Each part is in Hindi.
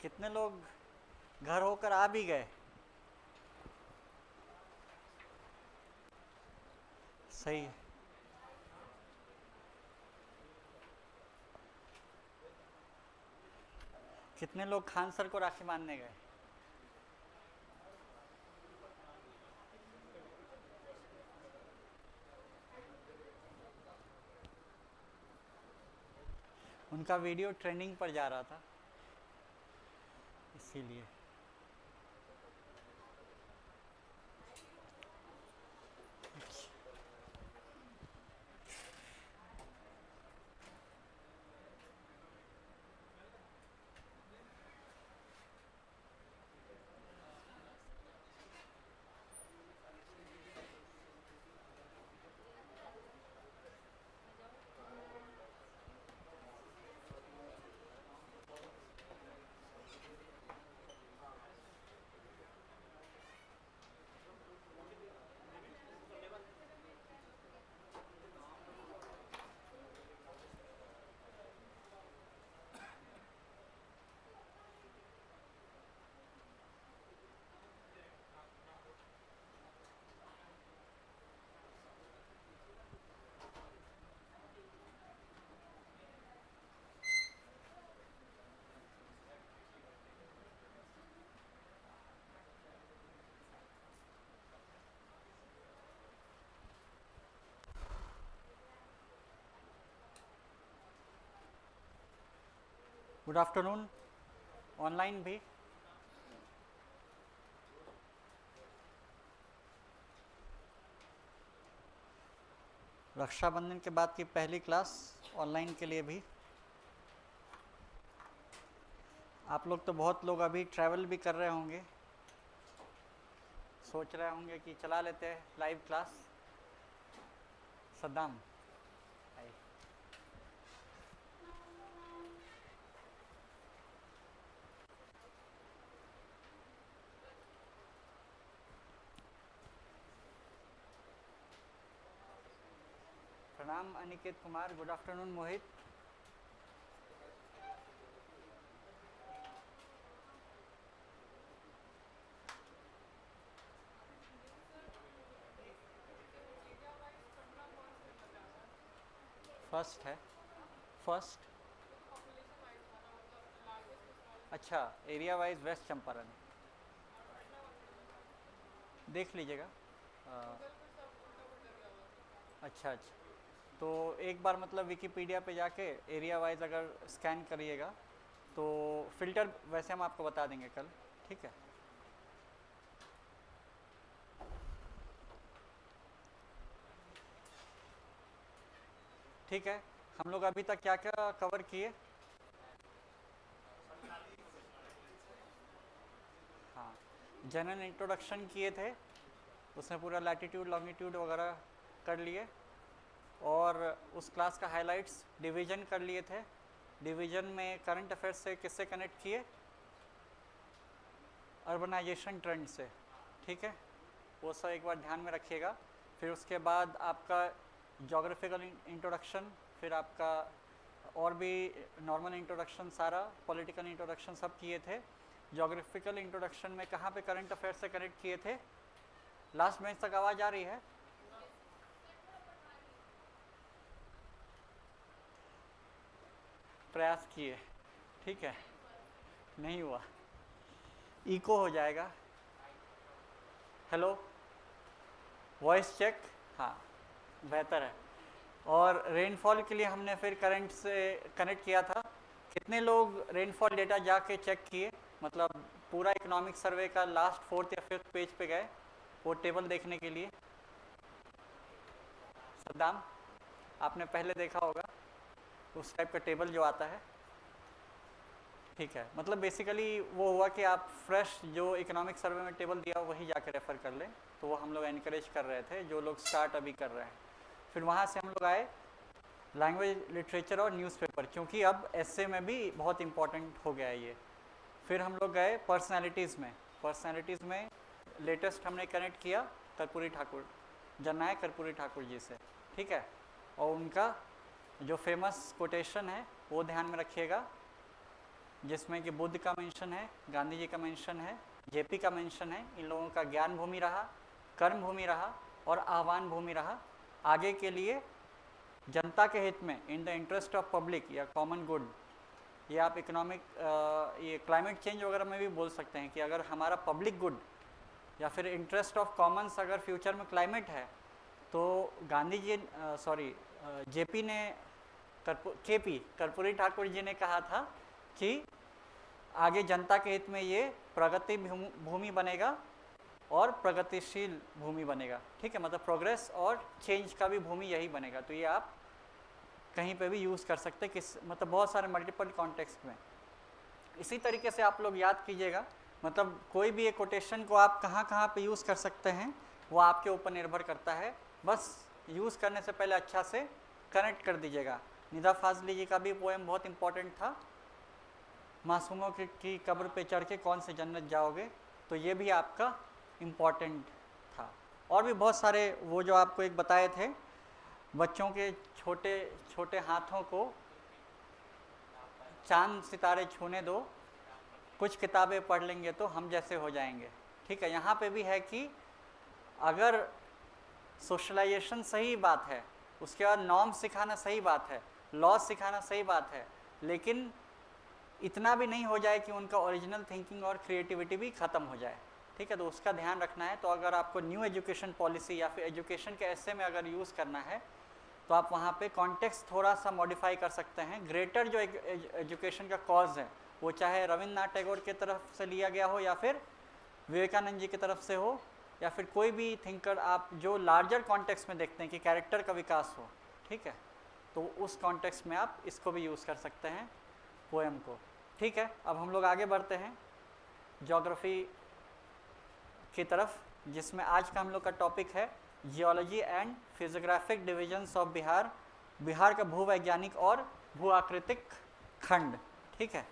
कितने लोग घर होकर आ भी गए? सही है। कितने लोग खान सर को राखी बांधने गए? उनका वीडियो ट्रेंडिंग पर जा रहा था इसीलिए। गुड आफ्टरनून ऑनलाइन भी। रक्षाबंधन के बाद की पहली क्लास ऑनलाइन के लिए भी। आप लोग तो बहुत लोग अभी ट्रैवल भी कर रहे होंगे, सोच रहे होंगे कि चला लेते हैं लाइव क्लास। सद्दाम आइए। प्रणाम अनिकेत कुमार। गुड आफ्टरनून मोहित। फर्स्ट है। फर्स्ट। अच्छा, एरिया वाइज वेस्ट चंपारण देख लीजिएगा। अच्छा अच्छा, तो एक बार मतलब विकिपीडिया पे जाके एरिया वाइज अगर स्कैन करिएगा तो फिल्टर वैसे हम आपको बता देंगे कल, ठीक है। ठीक है, हम लोग अभी तक क्या क्या कवर किए? हाँ, जनरल इंट्रोडक्शन किए थे, उसमें पूरा लैटिट्यूड लॉन्गिट्यूड वगैरह कर लिए, और उस क्लास का हाइलाइट्स डिवीजन कर लिए थे। डिवीजन में करंट अफेयर्स से किससे कनेक्ट किए? अर्बनाइजेशन ट्रेंड से, ठीक है। वो सब एक बार ध्यान में रखिएगा। फिर उसके बाद आपका जोग्राफिकल इंट्रोडक्शन, फिर आपका और भी नॉर्मल इंट्रोडक्शन, सारा पॉलिटिकल इंट्रोडक्शन सब किए थे। जोग्राफिकल इंट्रोडक्शन में कहाँ पे करंट अफेयर से कनेक्ट किए थे? लास्ट बेंच तक आवाज़ आ रही है? प्रयास किए, ठीक है, नहीं हुआ, इको हो जाएगा। हेलो, वॉइस चेक, हाँ बेहतर है। और रेनफॉल के लिए हमने फिर करंट से कनेक्ट किया था। कितने लोग रेनफॉल डेटा जाके चेक किए? मतलब पूरा इकोनॉमिक सर्वे का लास्ट 4th या 5th पेज पे गए वो टेबल देखने के लिए? सद्दाम, आपने पहले देखा होगा उस टाइप का टेबल जो आता है, ठीक है। मतलब बेसिकली वो हुआ कि आप फ्रेश जो इकोनॉमिक सर्वे में टेबल दिया वही जाके रेफ़र कर लें, तो वो हम लोग एनकरेज कर रहे थे जो लोग स्टार्ट अभी कर रहे हैं। फिर वहाँ से हम लोग आए लैंग्वेज, लिटरेचर और न्यूज़पेपर, क्योंकि अब एसए में भी बहुत इम्पॉर्टेंट हो गया है ये। फिर हम लोग गए पर्सनैलिटीज़ में। पर्सनैलिटीज़ में लेटेस्ट हमने कनेक्ट किया कर्पूरी ठाकुर, जननायक कर्पूरी ठाकुर जी से, ठीक है। और उनका जो फेमस कोटेशन है वो ध्यान में रखिएगा। जिसमें कि बुद्ध का मेंशन है, गांधी जी का मेंशन है, जेपी का मेंशन है। इन लोगों का ज्ञान भूमि रहा, कर्म भूमि रहा और आह्वान भूमि रहा। आगे के लिए जनता के हित में, in the interest of public या कॉमन गुड, ये आप इकोनॉमिक ये क्लाइमेट चेंज वगैरह में भी बोल सकते हैं कि अगर हमारा पब्लिक गुड या फिर इंटरेस्ट ऑफ कॉमन्स अगर फ्यूचर में क्लाइमेट है, तो गांधी जी जेपी ने केपी कर्पूरी ठाकुर जी ने कहा था कि आगे जनता के हित में ये प्रगति भूमि बनेगा और प्रगतिशील भूमि बनेगा। ठीक है, मतलब प्रोग्रेस और चेंज का भी भूमि यही बनेगा। तो ये आप कहीं पे भी यूज़ कर सकते हैं, किस मतलब बहुत सारे मल्टीपल कॉन्टेक्स्ट में। इसी तरीके से आप लोग याद कीजिएगा, मतलब कोई भी एक कोटेशन को आप कहाँ कहाँ पे यूज़ कर सकते हैं वो आपके ऊपर निर्भर करता है। बस यूज़ करने से पहले अच्छा से कनेक्ट कर दीजिएगा। निदा फाजली जी का भी पोएम बहुत इंपॉर्टेंट था, मासूमों की कब्र पे चढ़ के कौन से जन्नत जाओगे, तो ये भी आपका इम्पॉर्टेंट था। और भी बहुत सारे वो जो आपको एक बताए थे, बच्चों के छोटे छोटे हाथों को चांद सितारे छूने दो, कुछ किताबें पढ़ लेंगे तो हम जैसे हो जाएंगे। ठीक है, यहाँ पे भी है कि अगर सोशलाइजेशन सही बात है, उसके बाद नॉर्म सिखाना सही बात है, लॉ सिखाना सही बात है, लेकिन इतना भी नहीं हो जाए कि उनका ओरिजिनल थिंकिंग और क्रिएटिविटी भी ख़त्म हो जाए। ठीक है, तो उसका ध्यान रखना है। तो अगर आपको न्यू एजुकेशन पॉलिसी या फिर एजुकेशन के ऐसे में अगर यूज़ करना है तो आप वहाँ पे कॉन्टेक्स्ट थोड़ा सा मॉडिफाई कर सकते हैं। ग्रेटर जो एजुकेशन का कॉज है वो चाहे रविन्द्रनाथ टैगोर की तरफ से लिया गया हो या फिर विवेकानंद जी की तरफ से हो या फिर कोई भी थिंकर आप जो लार्जर कॉन्टेक्स्ट में देखते हैं कि कैरेक्टर का विकास हो। ठीक है, तो उस कॉन्टेक्स्ट में आप इसको भी यूज़ कर सकते हैं पोएम को। ठीक है, अब हम लोग आगे बढ़ते हैं ज्योग्राफी की तरफ, जिसमें आज का हम लोग का टॉपिक है geology and physiographic divisions of Bihar, Bihar का भूवैज्ञानिक और भू आकृतिक खंड। ठीक है,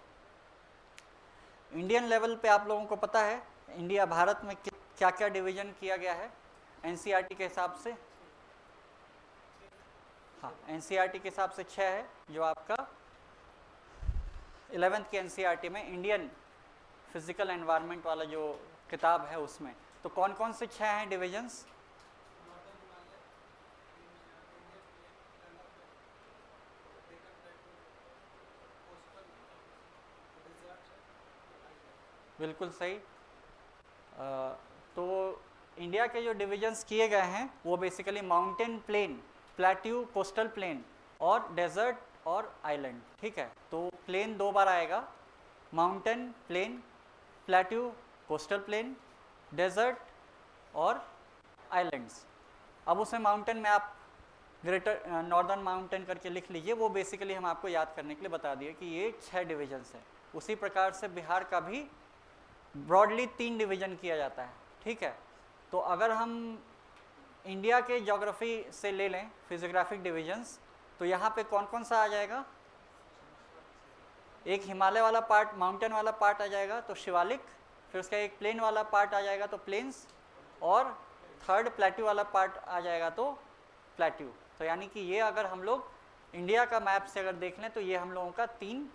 इंडियन लेवल पे आप लोगों को पता है इंडिया भारत में क्या क्या डिवीजन किया गया है एनसीईआरटी के हिसाब से। हाँ, एनसीईआरटी के हिसाब से 6 है, जो आपका 11th की एनसीईआरटी में इंडियन फिजिकल एनवायरनमेंट वाला जो किताब है उसमें। तो कौन कौन से 6 हैं डिविजन्स? बिल्कुल सही। तो इंडिया के जो डिविजन्स किए गए हैं वो basically mountain plain, plateau, coastal plain और डेजर्ट और आइलैंड। ठीक है, तो प्लेन 2 बार आएगा, mountain plain, plateau, coastal plain, desert और आइलैंड्स। अब उसमें माउंटेन में आप ग्रेटर नॉर्दर्न माउंटेन करके लिख लीजिए, वो बेसिकली हम आपको याद करने के लिए बता दिए कि ये 6 डिविजन्स हैं। उसी प्रकार से बिहार का भी ब्रॉडली 3 डिवीजन किया जाता है। ठीक है, तो अगर हम इंडिया के ज्योग्राफी से ले लें फिजियोग्राफिक डिविजन्स, तो यहाँ पे कौन कौन सा आ जाएगा? एक हिमालय वाला पार्ट, माउंटेन वाला पार्ट आ जाएगा तो शिवालिक, फिर उसका एक प्लेन वाला पार्ट आ जाएगा तो प्लेन्स, और थर्ड प्लेट्यू वाला पार्ट आ जाएगा तो प्लेट्यू। तो यानी कि ये अगर हम लोग इंडिया का मैप से अगर देख लें तो ये हम लोगों का 3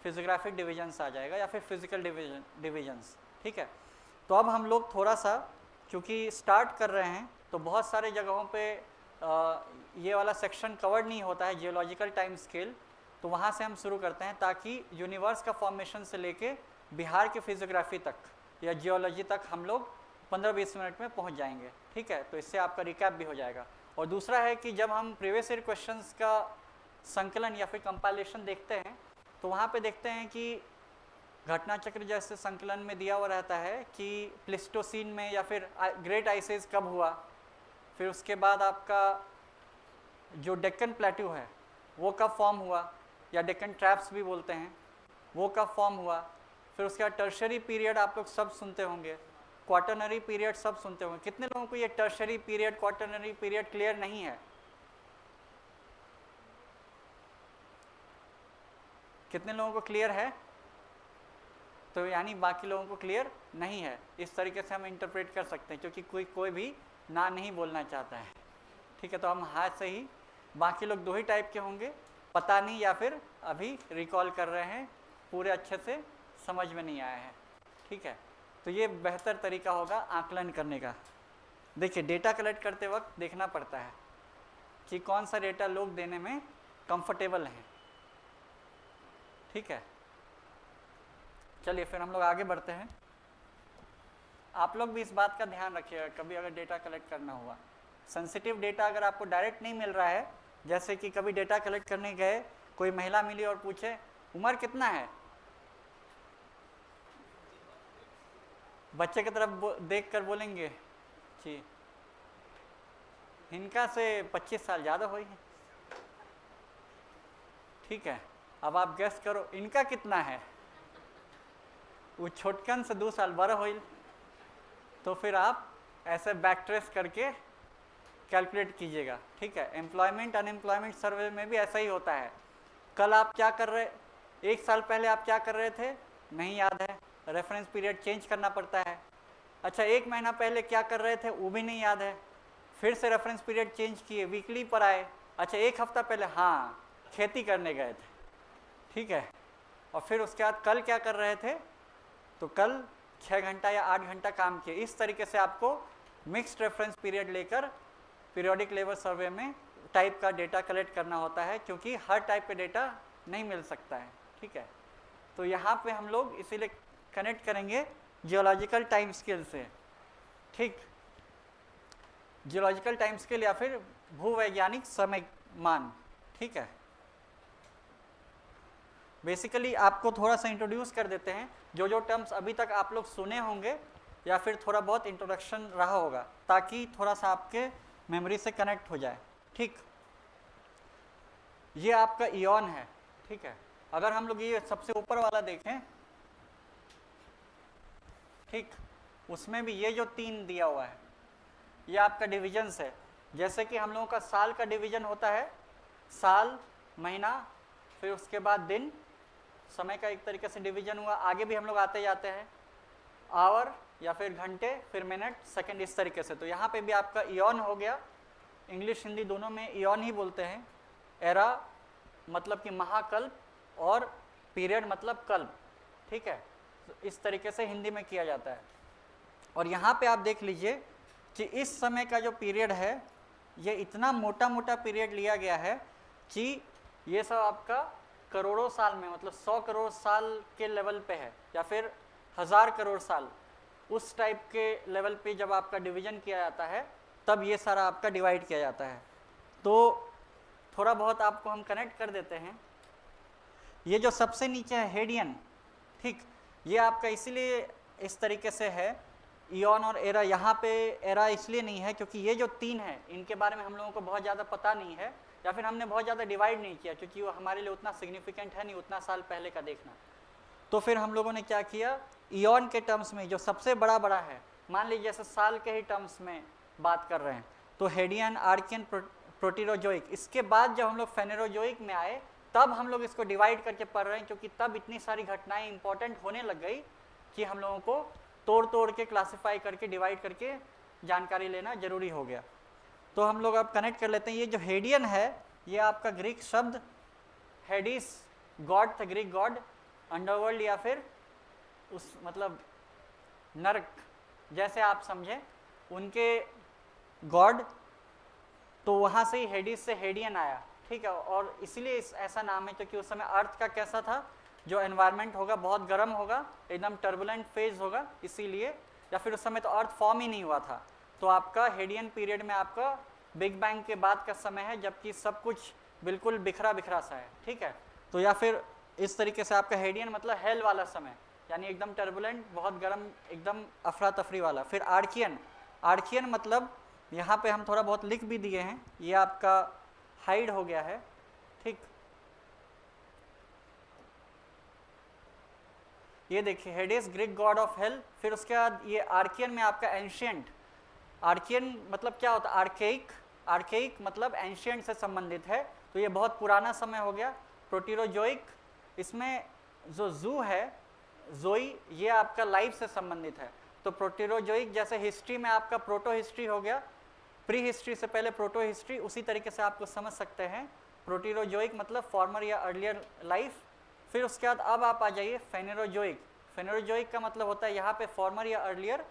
फिजियोग्राफिक डिविजन्स आ जाएगा या फिर फिजिकल डिविजन्स। ठीक है, तो अब हम लोग थोड़ा सा क्योंकि स्टार्ट कर रहे हैं तो बहुत सारे जगहों पे ये वाला सेक्शन कवर नहीं होता है जियोलॉजिकल टाइम स्केल, तो वहाँ से हम शुरू करते हैं ताकि यूनिवर्स का फॉर्मेशन से लेके बिहार की फिजियोग्राफी तक या जियोलॉजी तक हम लोग 15-20 मिनट में पहुँच जाएंगे। ठीक है, तो इससे आपका रिकैप भी हो जाएगा। और दूसरा है कि जब हम प्रीवियस ईयर क्वेश्चंस का संकलन या फिर कंपाइलेशन देखते हैं तो वहाँ पे देखते हैं कि घटना चक्र जैसे संकलन में दिया हुआ रहता है कि प्लेस्टोसीन में या फिर ग्रेट आइसेज कब हुआ, फिर उसके बाद आपका जो डेक्कन प्लेट्यू है वो कब फॉर्म हुआ, या डेक्कन ट्रैप्स भी बोलते हैं, वो कब फॉर्म हुआ, फिर उसके बाद टर्शरी पीरियड आप लोग सब सुनते होंगे, क्वार्टरनरी पीरियड सब सुनते होंगे। कितने लोगों को ये tertiary period, quaternary period clear नहीं है? कितने लोगों को क्लियर है? तो यानी बाकी लोगों को क्लियर नहीं है। इस तरीके से हम इंटरप्रेट कर सकते हैं क्योंकि कोई भी ना नहीं बोलना चाहता है। ठीक है, तो हम हाथ से ही, बाकी लोग 2 ही टाइप के होंगे, पता नहीं या फिर अभी रिकॉल कर रहे हैं पूरे अच्छे से समझ में नहीं आया है। ठीक है, तो ये बेहतर तरीका होगा आकलन करने का। देखिए डेटा कलेक्ट करते वक्त देखना पड़ता है कि कौन सा डेटा लोग देने में कंफर्टेबल हैं। ठीक है, चलिए फिर हम लोग आगे बढ़ते हैं। आप लोग भी इस बात का ध्यान रखिएगा कभी अगर डेटा कलेक्ट करना हुआ, सेंसिटिव डेटा अगर आपको डायरेक्ट नहीं मिल रहा है, जैसे कि कभी डेटा कलेक्ट करने गए, कोई महिला मिली और पूछे उम्र कितना है, बच्चे की तरफ देख कर बोलेंगे जी इनका से 25 साल ज़्यादा हुई है। ठीक है, अब आप गेस करो इनका कितना है, वो छोटकन से 2 साल बड़ा हुई। तो फिर आप ऐसे बैक ट्रेस करके कैलकुलेट कीजिएगा। ठीक है, एम्प्लॉयमेंट अनएम्प्लॉयमेंट सर्वे में भी ऐसा ही होता है। कल आप क्या कर रहे, 1 साल पहले आप क्या कर रहे थे नहीं याद है, रेफरेंस पीरियड चेंज करना पड़ता है। अच्छा 1 महीना पहले क्या कर रहे थे वो भी नहीं याद है, फिर से रेफरेंस पीरियड चेंज किए, वीकली पर आए। अच्छा 1 हफ्ता पहले हाँ खेती करने गए थे। ठीक है, और फिर उसके बाद कल क्या कर रहे थे, तो कल 6 घंटा या 8 घंटा काम किए। इस तरीके से आपको मिक्स्ड रेफरेंस पीरियड लेकर पीरियोडिक लेबर सर्वे में टाइप का डेटा कलेक्ट करना होता है, क्योंकि हर टाइप का डेटा नहीं मिल सकता है। ठीक है, तो यहाँ पे हम लोग इसीलिए कनेक्ट करेंगे जियोलॉजिकल टाइम स्केल से। ठीक, जियोलॉजिकल टाइम स्केल या फिर भूवैज्ञानिक समय मान। ठीक है, बेसिकली आपको थोड़ा सा इंट्रोड्यूस कर देते हैं, जो टर्म्स अभी तक आप लोग सुने होंगे या फिर थोड़ा बहुत इंट्रोडक्शन रहा होगा, ताकि थोड़ा सा आपके मेमोरी से कनेक्ट हो जाए। ठीक, ये आपका इयॉन है। ठीक है, अगर हम लोग ये सबसे ऊपर वाला देखें, ठीक, उसमें भी ये जो 3 दिया हुआ है ये आपका डिविजन्स है। जैसे कि हम लोगों का साल का डिवीजन होता है, साल, महीना, फिर उसके बाद दिन, समय का एक तरीके से डिवीजन हुआ। आगे भी हम लोग आते जाते हैं, आवर या फिर घंटे, फिर मिनट, सेकंड, इस तरीके से। तो यहाँ पे भी आपका इयॉन हो गया, इंग्लिश हिंदी दोनों में इयॉन ही बोलते हैं। एरा मतलब कि महाकल्प और पीरियड मतलब कल्प। ठीक है, तो इस तरीके से हिंदी में किया जाता है। और यहाँ पे आप देख लीजिए कि इस समय का जो पीरियड है ये इतना मोटा मोटा पीरियड लिया गया है कि ये सब आपका करोड़ों साल में, मतलब 100 करोड़ साल के लेवल पे है, या फिर 1000 करोड़ साल, उस टाइप के लेवल पे जब आपका डिवीजन किया जाता है तब ये सारा आपका डिवाइड किया जाता है। तो थोड़ा बहुत आपको हम कनेक्ट कर देते हैं। ये जो सबसे नीचे है हेडियन, ठीक, ये आपका इसीलिए इस तरीके से है इयॉन और एरा। यहाँ पे एरा इसलिए नहीं है क्योंकि ये जो 3 है इनके बारे में हम लोगों को बहुत ज़्यादा पता नहीं है, या फिर हमने बहुत ज़्यादा डिवाइड नहीं किया, क्योंकि वो हमारे लिए उतना सिग्निफिकेंट है नहीं उतना साल पहले का देखना। तो फिर हम लोगों ने क्या किया, इयॉन के टर्म्स में जो सबसे बड़ा बड़ा है, मान लीजिए जैसे साल के ही टर्म्स में बात कर रहे हैं, तो हेडियन, आर्कियन, प्रोटीरोजोइक। इसके बाद जब हम लोग फेनेरोजोइक में आए तब हम लोग इसको डिवाइड करके पढ़ रहे हैं, क्योंकि तब इतनी सारी घटनाएं इंपॉर्टेंट होने लग गई कि हम लोगों को तोड़ तोड़ के क्लासिफाई करके डिवाइड करके जानकारी लेना जरूरी हो गया। तो हम लोग अब कनेक्ट कर लेते हैं। ये जो हेडियन है ये आपका ग्रीक शब्द हेडिस, गॉड था, ग्रीक गॉड, अंडरवर्ल्ड या फिर उस मतलब नरक जैसे आप समझें, उनके गॉड, तो वहाँ से ही हेडिस से हेडियन आया। ठीक है, और इसलिए ऐसा नाम है क्योंकि उस समय अर्थ का कैसा था, जो एनवायरनमेंट होगा बहुत गर्म होगा, एकदम टर्बुलेंट फेज होगा, इसीलिए, या फिर उस समय तो अर्थ फॉर्म ही नहीं हुआ था। तो आपका हेडियन पीरियड में आपका बिग बैंग के बाद का समय है, जबकि सब कुछ बिल्कुल बिखरा बिखरा सा है। ठीक है, तो या फिर इस तरीके से आपका हेडियन मतलब हेल वाला समय, यानी एकदम टर्बुलेंट, बहुत गर्म, एकदम अफरा तफरी वाला। फिर आर्कियन, आर्कियन मतलब यहाँ पे हम थोड़ा बहुत लिख भी दिए हैं, ये आपका हाइड हो गया है। ठीक, ये देखिए हेडिस, ग्रीक गॉड ऑफ हेल। फिर उसके बाद ये आर्कियन में आपका एंशियंट, आर्कियन मतलब क्या होता है, आर्केइक, आर्केइक मतलब एंशियंट से संबंधित है, तो ये बहुत पुराना समय हो गया। प्रोटीरोजोइक, इसमें जो जू है, जोई, ये आपका लाइफ से संबंधित है। तो प्रोटीरोजोइक जैसे हिस्ट्री में आपका प्रोटो हिस्ट्री हो गया, प्री हिस्ट्री से पहले प्रोटो हिस्ट्री, उसी तरीके से आपको समझ सकते हैं। प्रोटीरोजोइक मतलब फॉर्मर या अर्लियर लाइफ। फिर उसके बाद अब आप आ जाइए फेनेरोजोइक। फेनेरोजोइक का मतलब होता है यहाँ पे फॉर्मर या अर्लियर,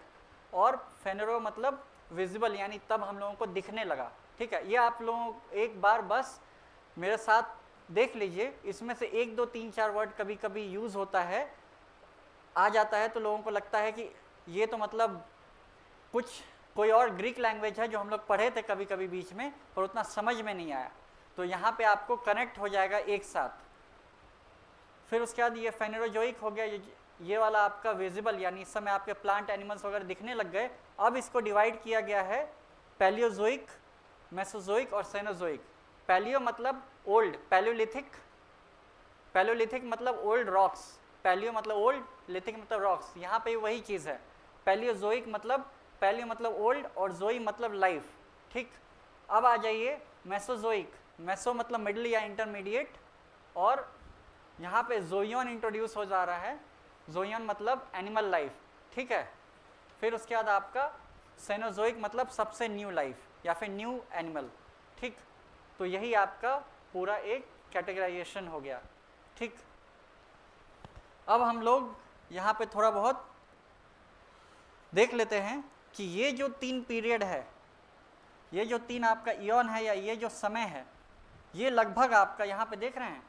और फेनेरो मतलब विजिबल, यानी तब हम लोगों को दिखने लगा। ठीक है, ये आप लोग एक बार बस मेरे साथ देख लीजिए, इसमें से 1 2 3 4 वर्ड कभी कभी यूज़ होता है, आ जाता है, तो लोगों को लगता है कि ये तो मतलब कुछ कोई और ग्रीक लैंग्वेज है जो हम लोग पढ़े थे कभी कभी बीच में, पर उतना समझ में नहीं आया, तो यहाँ पे आपको कनेक्ट हो जाएगा एक साथ। फिर उसके बाद ये फेनेरोजोइक हो गया, ये वाला आपका विजिबल, यानी इस समय आपके प्लांट एनिमल्स वगैरह दिखने लग गए। अब इसको डिवाइड किया गया है पैलियोजोइक, मेसोजोइक और सेनोजोइक। पैलियो मतलब ओल्ड, पैलियोलिथिक, पैलियोलिथिक मतलब ओल्ड रॉक्स, पैलियो मतलब ओल्ड, लिथिक मतलब रॉक्स, यहाँ पे वही चीज़ है। पैलियोजोइक मतलब, पैलियो मतलब ओल्ड और जोई मतलब लाइफ। ठीक, अब आ जाइए मेसोजोइक। मेसो मतलब मिडल या इंटरमीडिएट, और यहाँ पे जोइयन इंट्रोड्यूस हो जा रहा है, जोइयन मतलब एनिमल लाइफ। ठीक है, फिर उसके बाद आपका सेनोजोइक मतलब सबसे न्यू लाइफ या फिर न्यू एनिमल। ठीक, तो यही आपका पूरा एक कैटेगराइजेशन हो गया। ठीक, अब हम लोग यहाँ पे थोड़ा बहुत देख लेते हैं कि ये जो 3 पीरियड है, ये जो 3 आपका इयन है या ये जो समय है, ये लगभग आपका यहाँ पे देख रहे हैं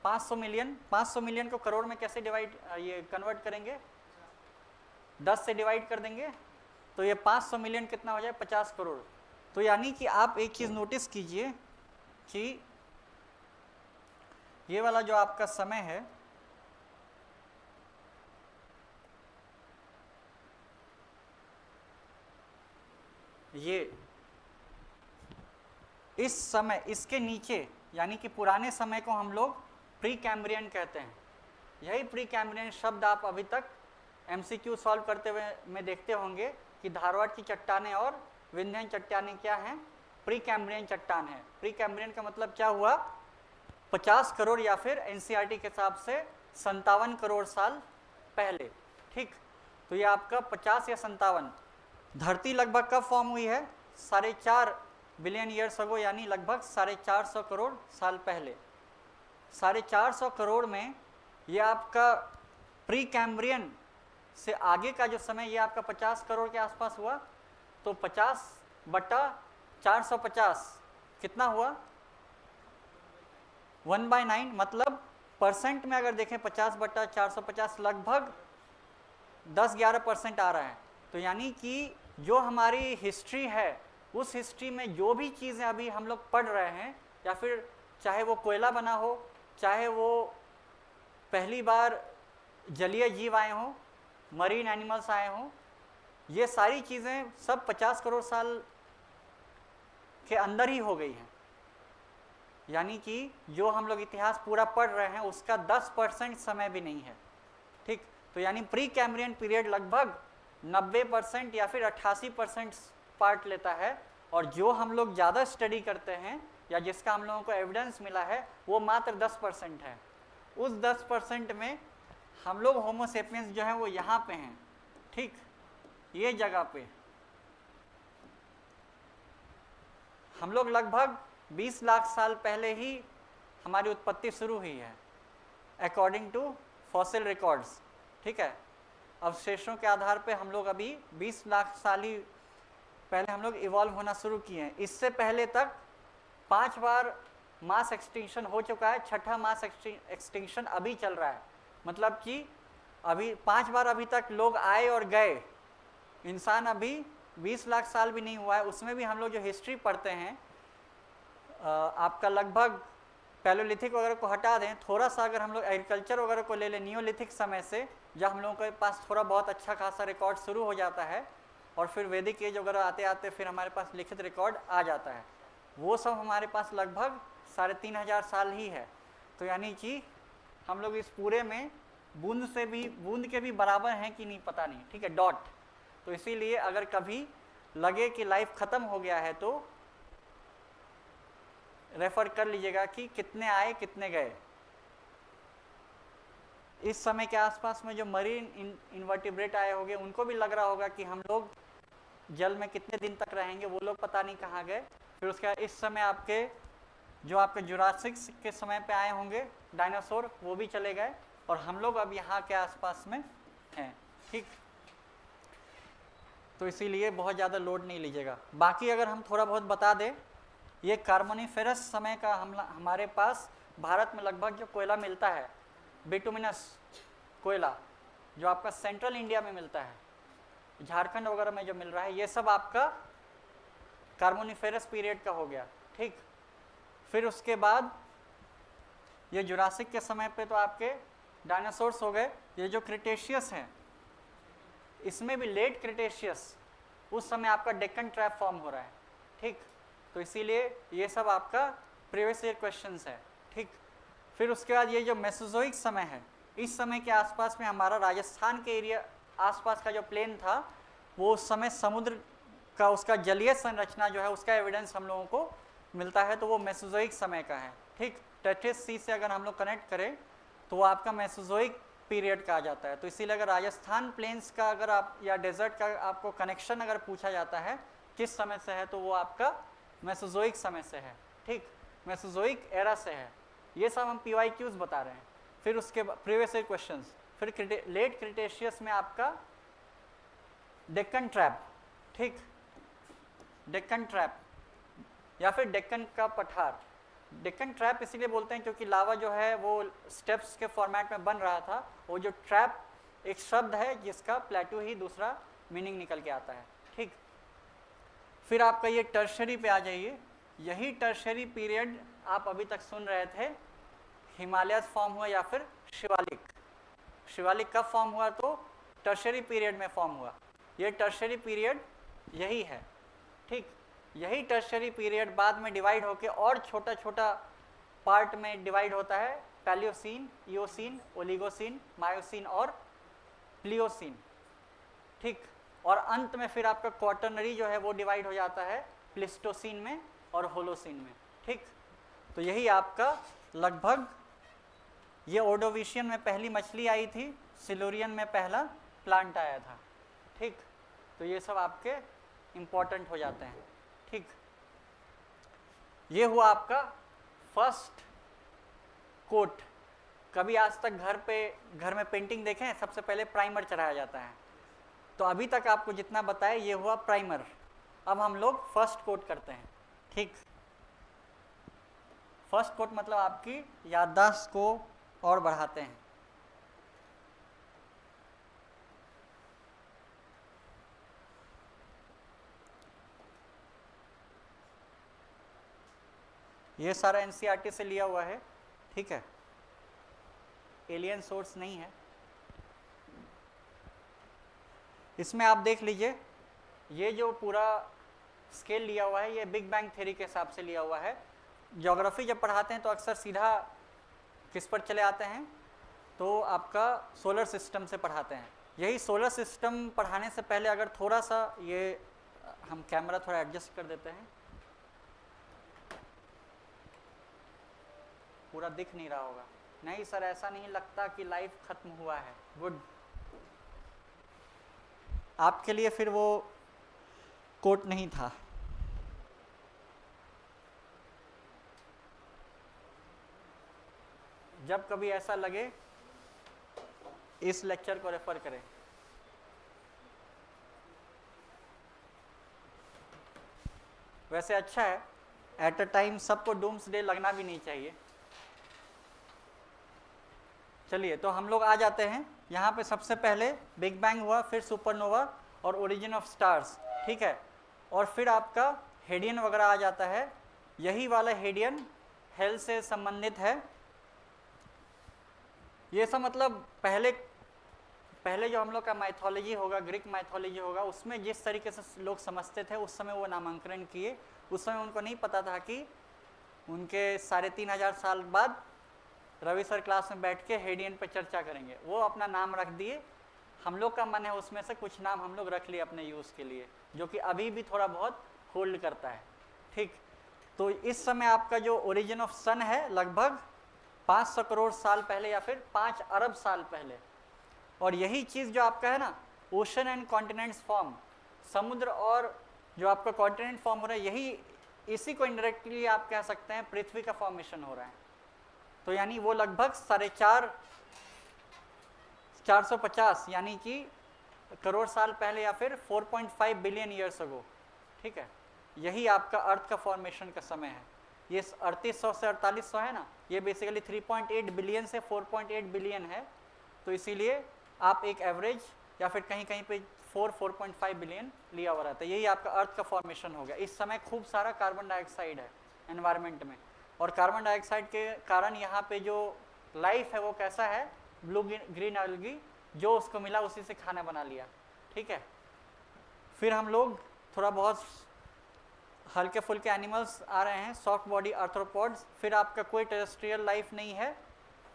500 मिलियन। 500 मिलियन को करोड़ में कैसे डिवाइड, ये कन्वर्ट करेंगे, 10 से डिवाइड कर देंगे, तो ये 500 मिलियन कितना हो जाए, 50 करोड़। तो यानी कि आप एक चीज़ नोटिस कीजिए कि ये वाला जो आपका समय है, ये इस समय, इसके नीचे यानी कि पुराने समय को हम लोग प्री कैम्ब्रियन कहते हैं। यही प्री कैम्ब्रियन शब्द आप अभी तक एमसीक्यू सॉल्व करते हुए में देखते होंगे कि धारवाड़ की चट्टानें और विंध्यन चट्टानें क्या हैं, प्री कैम्ब्रियन चट्टान है। प्री कैम्ब्रियन का मतलब क्या हुआ, 50 करोड़ या फिर एनसीईआरटी के हिसाब से 57 करोड़ साल पहले। ठीक, तो ये आपका 50 या 57। धरती लगभग कब फॉर्म हुई है, 4.5 बिलियन ईयर्स अगो, यानी लगभग 450 करोड़ साल पहले। 450 करोड़ में ये आपका प्री कैम्ब्रियन से आगे का जो समय, ये आपका 50 करोड़ के आसपास हुआ, तो 50/450 कितना हुआ, 1/9, मतलब परसेंट में अगर देखें 50/450 लगभग 10-11% आ रहा है। तो यानी कि जो हमारी हिस्ट्री है, उस हिस्ट्री में जो भी चीज़ें अभी हम लोग पढ़ रहे हैं, या फिर चाहे वो कोयला बना हो, चाहे वो पहली बार जलीय जीव आए हों, मरीन एनिमल्स आए हों, ये सारी चीज़ें सब 50 करोड़ साल के अंदर ही हो गई हैं। यानी कि जो हम लोग इतिहास पूरा पढ़ रहे हैं उसका 10% समय भी नहीं है। ठीक, तो यानी प्री कैम्ब्रियन पीरियड लगभग 90% या फिर 88% पार्ट लेता है, और जो हम लोग ज़्यादा स्टडी करते हैं या जिसका हम लोगों को एविडेंस मिला है वो मात्र 10% है। उस 10% में हम लोग होमोसेपियंस जो है वो यहाँ पे हैं। ठीक, ये जगह पे हम लोग लगभग 20 लाख साल पहले ही हमारी उत्पत्ति शुरू हुई है अकॉर्डिंग टू फॉसिल रिकॉर्ड्स। ठीक है, अवशेषों के आधार पे हम लोग अभी 20 लाख साल ही पहले हम लोग इवॉल्व होना शुरू किए हैं। इससे पहले तक 5 बार मास एक्सटिंक्शन हो चुका है, 6ठा मास एक्सटिंक्शन अभी चल रहा है। मतलब कि अभी 5 बार अभी तक लोग आए और गए, इंसान अभी 20 लाख साल भी नहीं हुआ है। उसमें भी हम लोग जो हिस्ट्री पढ़ते हैं, आपका लगभग पैलोलिथिक वगैरह को हटा दें, थोड़ा सा अगर हम लोग एग्रीकल्चर वगैरह को ले लें नियोलिथिक समय से, जब हम लोगों के पास थोड़ा बहुत अच्छा खासा रिकॉर्ड शुरू हो जाता है, और फिर वैदिक एज वगैरह आते आते फिर हमारे पास लिखित रिकॉर्ड आ जाता है, वो सब हमारे पास लगभग 3500 साल ही है। तो यानी कि हम लोग इस पूरे में बूंद के भी बराबर हैं कि नहीं पता नहीं। ठीक है, डॉट। तो इसीलिए अगर कभी लगे कि लाइफ ख़त्म हो गया है तो रेफर कर लीजिएगा कि कितने आए कितने गए। इस समय के आसपास में जो मरीन इन्वर्टिब्रेट आए होंगे उनको भी लग रहा होगा कि हम लोग जल में कितने दिन तक रहेंगे, वो लोग पता नहीं कहाँ गए। फिर उसके बाद इस समय आपके जो आपके जुरासिक के समय पे आए होंगे डायनासोर वो भी चले गए और हम लोग अब यहाँ के आसपास में हैं, ठीक। तो इसीलिए बहुत ज़्यादा लोड नहीं लीजिएगा। बाकी अगर हम थोड़ा बहुत बता दें, ये कार्बोनिफेरस समय का हमारे पास भारत में लगभग जो कोयला मिलता है, बिटुमिनस कोयला जो आपका सेंट्रल इंडिया में मिलता है, झारखंड वगैरह में जो मिल रहा है, ये सब आपका कार्बोनिफेरस पीरियड का हो गया, ठीक। फिर उसके बाद ये जुरासिक के समय पे तो आपके डायनासोर्स हो गए। ये जो क्रिटेशियस हैं, इसमें भी लेट क्रिटेशियस, उस समय आपका डेक्कन ट्रैप फॉर्म हो रहा है, ठीक। तो इसीलिए ये सब आपका प्रीवियस ईयर क्वेश्चंस है, ठीक। फिर उसके बाद ये जो मेसोजोइक समय है, इस समय के आसपास में हमारा राजस्थान के एरिया आसपास का जो प्लेन था, वो उस समय समुद्र का उसका जलीय संरचना जो है उसका एविडेंस हम लोगों को मिलता है, तो वो मेसोजोइक समय का है, ठीक। टेथिस सी से अगर हम लोग कनेक्ट करें तो वो आपका मेसोजोइक पीरियड का आ जाता है। तो इसीलिए अगर राजस्थान प्लेन्स का अगर आप या डेजर्ट का आपको कनेक्शन अगर पूछा जाता है किस समय से है, तो वो आपका मेसोजोइक समय से है, ठीक, मेसोजोइक एरा से है। ये सब हम PYQs बता रहे हैं। फिर उसके बाद प्रीवियस ईयर क्वेश्चंस, फिर लेट क्रिटेशियस में आपका डेक्कन ट्रैप, ठीक, डेक्कन ट्रैप या फिर डेक्कन का पठार। डेक्कन ट्रैप इसीलिए बोलते हैं क्योंकि लावा जो है वो स्टेप्स के फॉर्मेट में बन रहा था। वो जो ट्रैप एक शब्द है जिसका प्लेटू ही दूसरा मीनिंग निकल के आता है, ठीक। फिर आपका ये टर्शरी पे आ जाइए। यही टर्शरी पीरियड आप अभी तक सुन रहे थे, हिमालय फॉर्म हुआ या फिर शिवालिक। शिवालिक कब फॉर्म हुआ? तो टर्शरी पीरियड में फॉर्म हुआ। ये टर्शरी पीरियड यही है, ठीक। यही टर्शरी पीरियड बाद में डिवाइड होके और छोटा छोटा पार्ट में डिवाइड होता है, पैलियोसीन, इयोसीन, ओलिगोसीन, मायोसीन और प्लियोसीन, ठीक। और अंत में फिर आपका क्वाटरनरी जो है वो डिवाइड हो जाता है प्लिस्टोसीन में और होलोसीन में, ठीक। तो यही आपका लगभग ये ओर्डोविशियन में पहली मछली आई थी, सिल्यूरियन में पहला प्लांट आया था, ठीक। तो ये सब आपके इम्पोर्टेंट हो जाते हैं, ठीक। ये हुआ आपका फर्स्ट कोट। कभी आज तक घर में पेंटिंग देखें, सबसे पहले प्राइमर चढ़ाया जाता है। तो अभी तक आपको जितना बताया ये हुआ प्राइमर। अब हम लोग फर्स्ट कोट करते हैं, ठीक। फर्स्ट कोट मतलब आपकी याददाश्त को और बढ़ाते हैं। ये सारा NCERT से लिया हुआ है, ठीक है, एलियन सोर्स नहीं है। इसमें आप देख लीजिए, ये जो पूरा स्केल लिया हुआ है ये बिग बैंग थ्योरी के हिसाब से लिया हुआ है। ज्योग्राफी जब पढ़ाते हैं तो अक्सर सीधा किस पर चले आते हैं, तो आपका सोलर सिस्टम से पढ़ाते हैं। यही सोलर सिस्टम पढ़ाने से पहले अगर थोड़ा सा ये हम कैमरा थोड़ा एडजस्ट कर देते हैं, पूरा दिख नहीं रहा होगा। नहीं सर, ऐसा नहीं लगता कि लाइव खत्म हुआ है। गुड, आपके लिए फिर वो कोट नहीं था। जब कभी ऐसा लगे इस लेक्चर को रेफर करें। वैसे अच्छा है, एट अ टाइम सबको डूम्सडे लगना भी नहीं चाहिए। चलिए, तो हम लोग आ जाते हैं यहाँ पे। सबसे पहले बिग बैंग हुआ, फिर सुपरनोवा और ओरिजिन ऑफ स्टार्स, ठीक है। और फिर आपका हेडियन वगैरह आ जाता है। यही वाला हेडियन हेल से संबंधित है। ये सब मतलब पहले जो हम लोग का माइथोलॉजी होगा, ग्रीक माइथोलॉजी होगा, उसमें जिस तरीके से लोग समझते थे उस समय वो नामांकन किए। उस समय उनको नहीं पता था कि उनके 3,500 साल बाद रवि सर क्लास में बैठ के हेडियन पे चर्चा करेंगे। वो अपना नाम रख दिए। हम लोग का मन है उसमें से कुछ नाम हम लोग रख लिए अपने यूज़ के लिए, जो कि अभी भी थोड़ा बहुत होल्ड करता है, ठीक। तो इस समय आपका जो ओरिजिन ऑफ सन है लगभग 500 करोड़ साल पहले या फिर 5 अरब साल पहले। और यही चीज़ जो आपका है ना, ओशन एंड कॉन्टिनेंट्स फॉर्म, समुद्र और जो आपका कॉन्टिनेंट फॉर्म हो रहा है, यही इसी को इनडायरेक्टली आप कह सकते हैं पृथ्वी का फॉर्मेशन हो रहा है। तो यानी वो लगभग 450 यानी कि करोड़ साल पहले या फिर 4.5 बिलियन ईयर्स अगो, ठीक है, यही आपका अर्थ का फॉर्मेशन का समय है। ये 3800 से 4800 है ना, ये बेसिकली 3.8 बिलियन से 4.8 बिलियन है, तो इसीलिए आप एक एवरेज या फिर कहीं कहीं पे 4.5 बिलियन लिया हुआ रहता है। यही आपका अर्थ का फॉर्मेशन हो गया। इस समय खूब सारा कार्बन डाइऑक्साइड है एनवायरनमेंट में, और कार्बन डाइऑक्साइड के कारण यहाँ पे जो लाइफ है वो कैसा है, ब्लू ग्रीन एल्गी, जो उसको मिला उसी से खाना बना लिया, ठीक है। फिर हम लोग थोड़ा बहुत हल्के फुल्के एनिमल्स आ रहे हैं, सॉफ्ट बॉडी आर्थ्रोपॉड्स, फिर आपका कोई टेरेस्ट्रियल लाइफ नहीं है,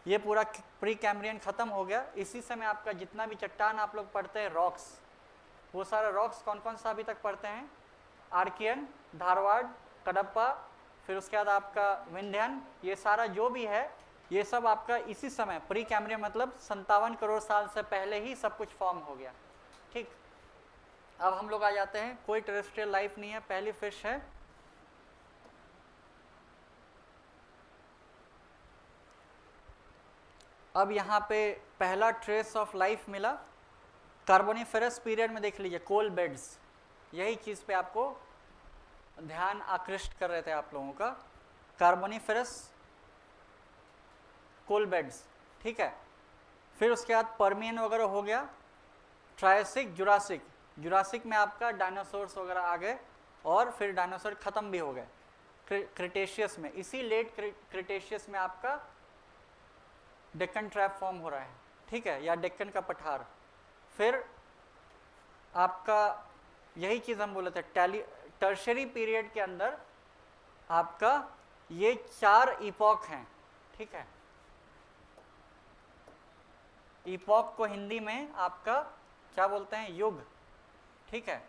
ये पूरा प्री कैम्ब्रियन खत्म हो गया। इसी समय आपका जितना भी चट्टान आप लोग पढ़ते हैं रॉक्स, वो सारा रॉक्स कौन कौन सा अभी तक पढ़ते हैं, आर्कियन, धारवाड़, कडप्पा, फिर उसके बाद आपका विंध्यन, ये सारा जो भी है ये सब आपका इसी समय प्री कैम्ब्रियन मतलब 57 करोड़ साल से पहले ही सब कुछ फॉर्म हो गया, ठीक। अब हम लोग आ जाते हैं, कोई टेरेस्ट्रियल लाइफ नहीं है, पहली फिश है अब यहाँ पे पहला ट्रेस ऑफ लाइफ मिला कार्बोनिफेरस पीरियड में। देख लीजिए कोल बेड्स, यही चीज़ पे आपको ध्यान आकृष्ट कर रहे थे आप लोगों का, कार्बोनिफेरस कोल बेड्स, ठीक है। फिर उसके बाद पर्मियन वगैरह हो गया, ट्रायसिक, जुरासिक, जुरासिक में आपका डायनासोर्स वगैरह आ गए, और फिर डायनासोर खत्म भी हो गए। क्रिटेशियस में, इसी लेट क्रिटेशियस में आपका डेक्कन ट्रैप फॉर्म हो रहा है, ठीक है, या डेक्कन का पठार। फिर आपका यही चीज़ हम बोले थे, टर्शरी पीरियड के अंदर आपका ये 4 इपॉक हैं, ठीक है। इपॉक को हिंदी में आपका क्या बोलते हैं, युग, ठीक है।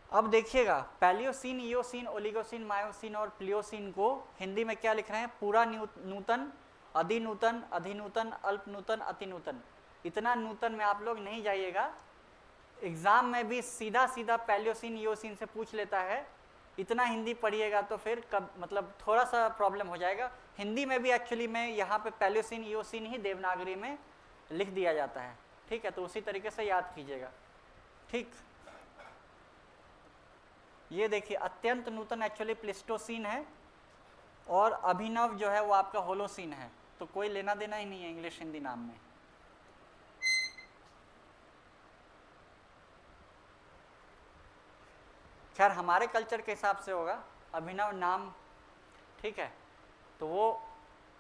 अब देखिएगा पैलियोसीन, इयोसीन, ओलिगोसीन, मायोसीन और प्लियोसीन को हिंदी में क्या लिख रहे हैं, पूरा नूतन, अधिनूतन, अधिनूतन, अल्पनूतन, अतिनूतन। इतना नूतन में आप लोग नहीं जाइएगा, एग्जाम में भी सीधा सीधा पैलियोसीन इयोसीन से पूछ लेता है। इतना हिंदी पढ़िएगा तो फिर कब मतलब थोड़ा सा प्रॉब्लम हो जाएगा। हिंदी में भी एक्चुअली में यहाँ पे पैलियोसीन इयोसीन ही देवनागरी में लिख दिया जाता है, ठीक है, तो उसी तरीके से याद कीजिएगा, ठीक। ये देखिए अत्यंत नूतन एक्चुअली प्लिस्टोसीन है, और अभिनव जो है वो आपका होलोसीन है, तो कोई लेना देना ही नहीं है इंग्लिश हिंदी नाम में। खैर हमारे कल्चर के हिसाब से होगा अभिनव नाम, ठीक है, तो वो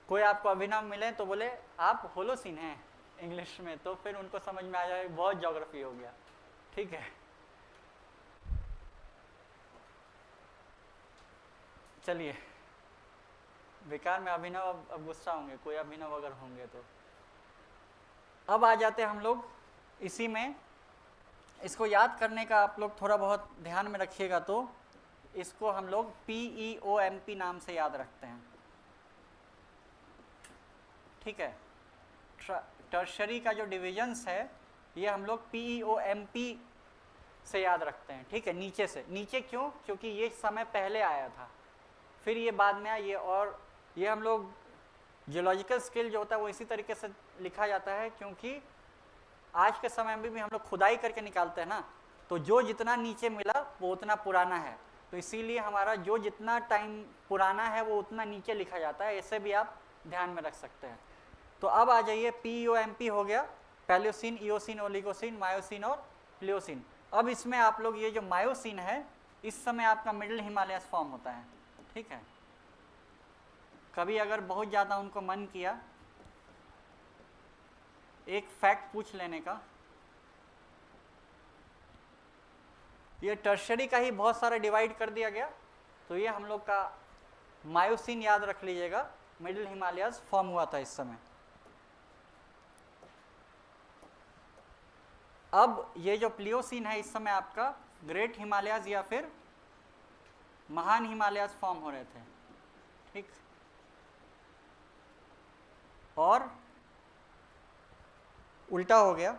कोई आपको अभिनव मिले तो बोले आप होलोसीन हैं इंग्लिश में, तो फिर उनको समझ में आ जाए बहुत ज्योग्राफी हो गया, ठीक है। चलिए बेकार में अभिनव, अब गुस्सा होंगे कोई अभिनव अगर होंगे तो। अब आ जाते हैं हम लोग इसी में, इसको याद करने का आप लोग थोड़ा बहुत ध्यान में रखिएगा, तो इसको हम लोग PEOMP नाम से याद रखते हैं, ठीक है। टर्शरी का जो डिविजन्स है ये हम लोग PEOMP से याद रखते हैं, ठीक है, नीचे से। नीचे क्यों, क्योंकि ये समय पहले आया था, फिर ये बाद में आया, और ये हम लोग जियोलॉजिकल स्केल जो होता है वो इसी तरीके से लिखा जाता है, क्योंकि आज के समय में भी हम लोग खुदाई करके निकालते हैं ना, तो जो जितना नीचे मिला वो उतना पुराना है, तो इसीलिए हमारा जो जितना टाइम पुराना है वो उतना नीचे लिखा जाता है। ऐसे भी आप ध्यान में रख सकते हैं। तो अब आ जाइए, PEOMP हो गया, पैलियोसीन, इयोसीन, ओलिगोसीन, मायोसीन और प्लियोसीन। अब इसमें आप लोग ये जो मायोसीन है, इस समय आपका मिडिल हिमालयस फॉर्म होता है, ठीक है। कभी अगर बहुत ज़्यादा उनको मन किया एक फैक्ट पूछ लेने का, ये टर्शरी का ही बहुत सारा डिवाइड कर दिया गया, तो ये हम लोग का मायोसीन याद रख लीजिएगा, मिडिल हिमालयस फॉर्म हुआ था इस समय। अब ये जो प्लियोसीन है, इस समय आपका ग्रेट हिमालयस या फिर महान हिमालयस फॉर्म हो रहे थे, ठीक। और उल्टा हो गया,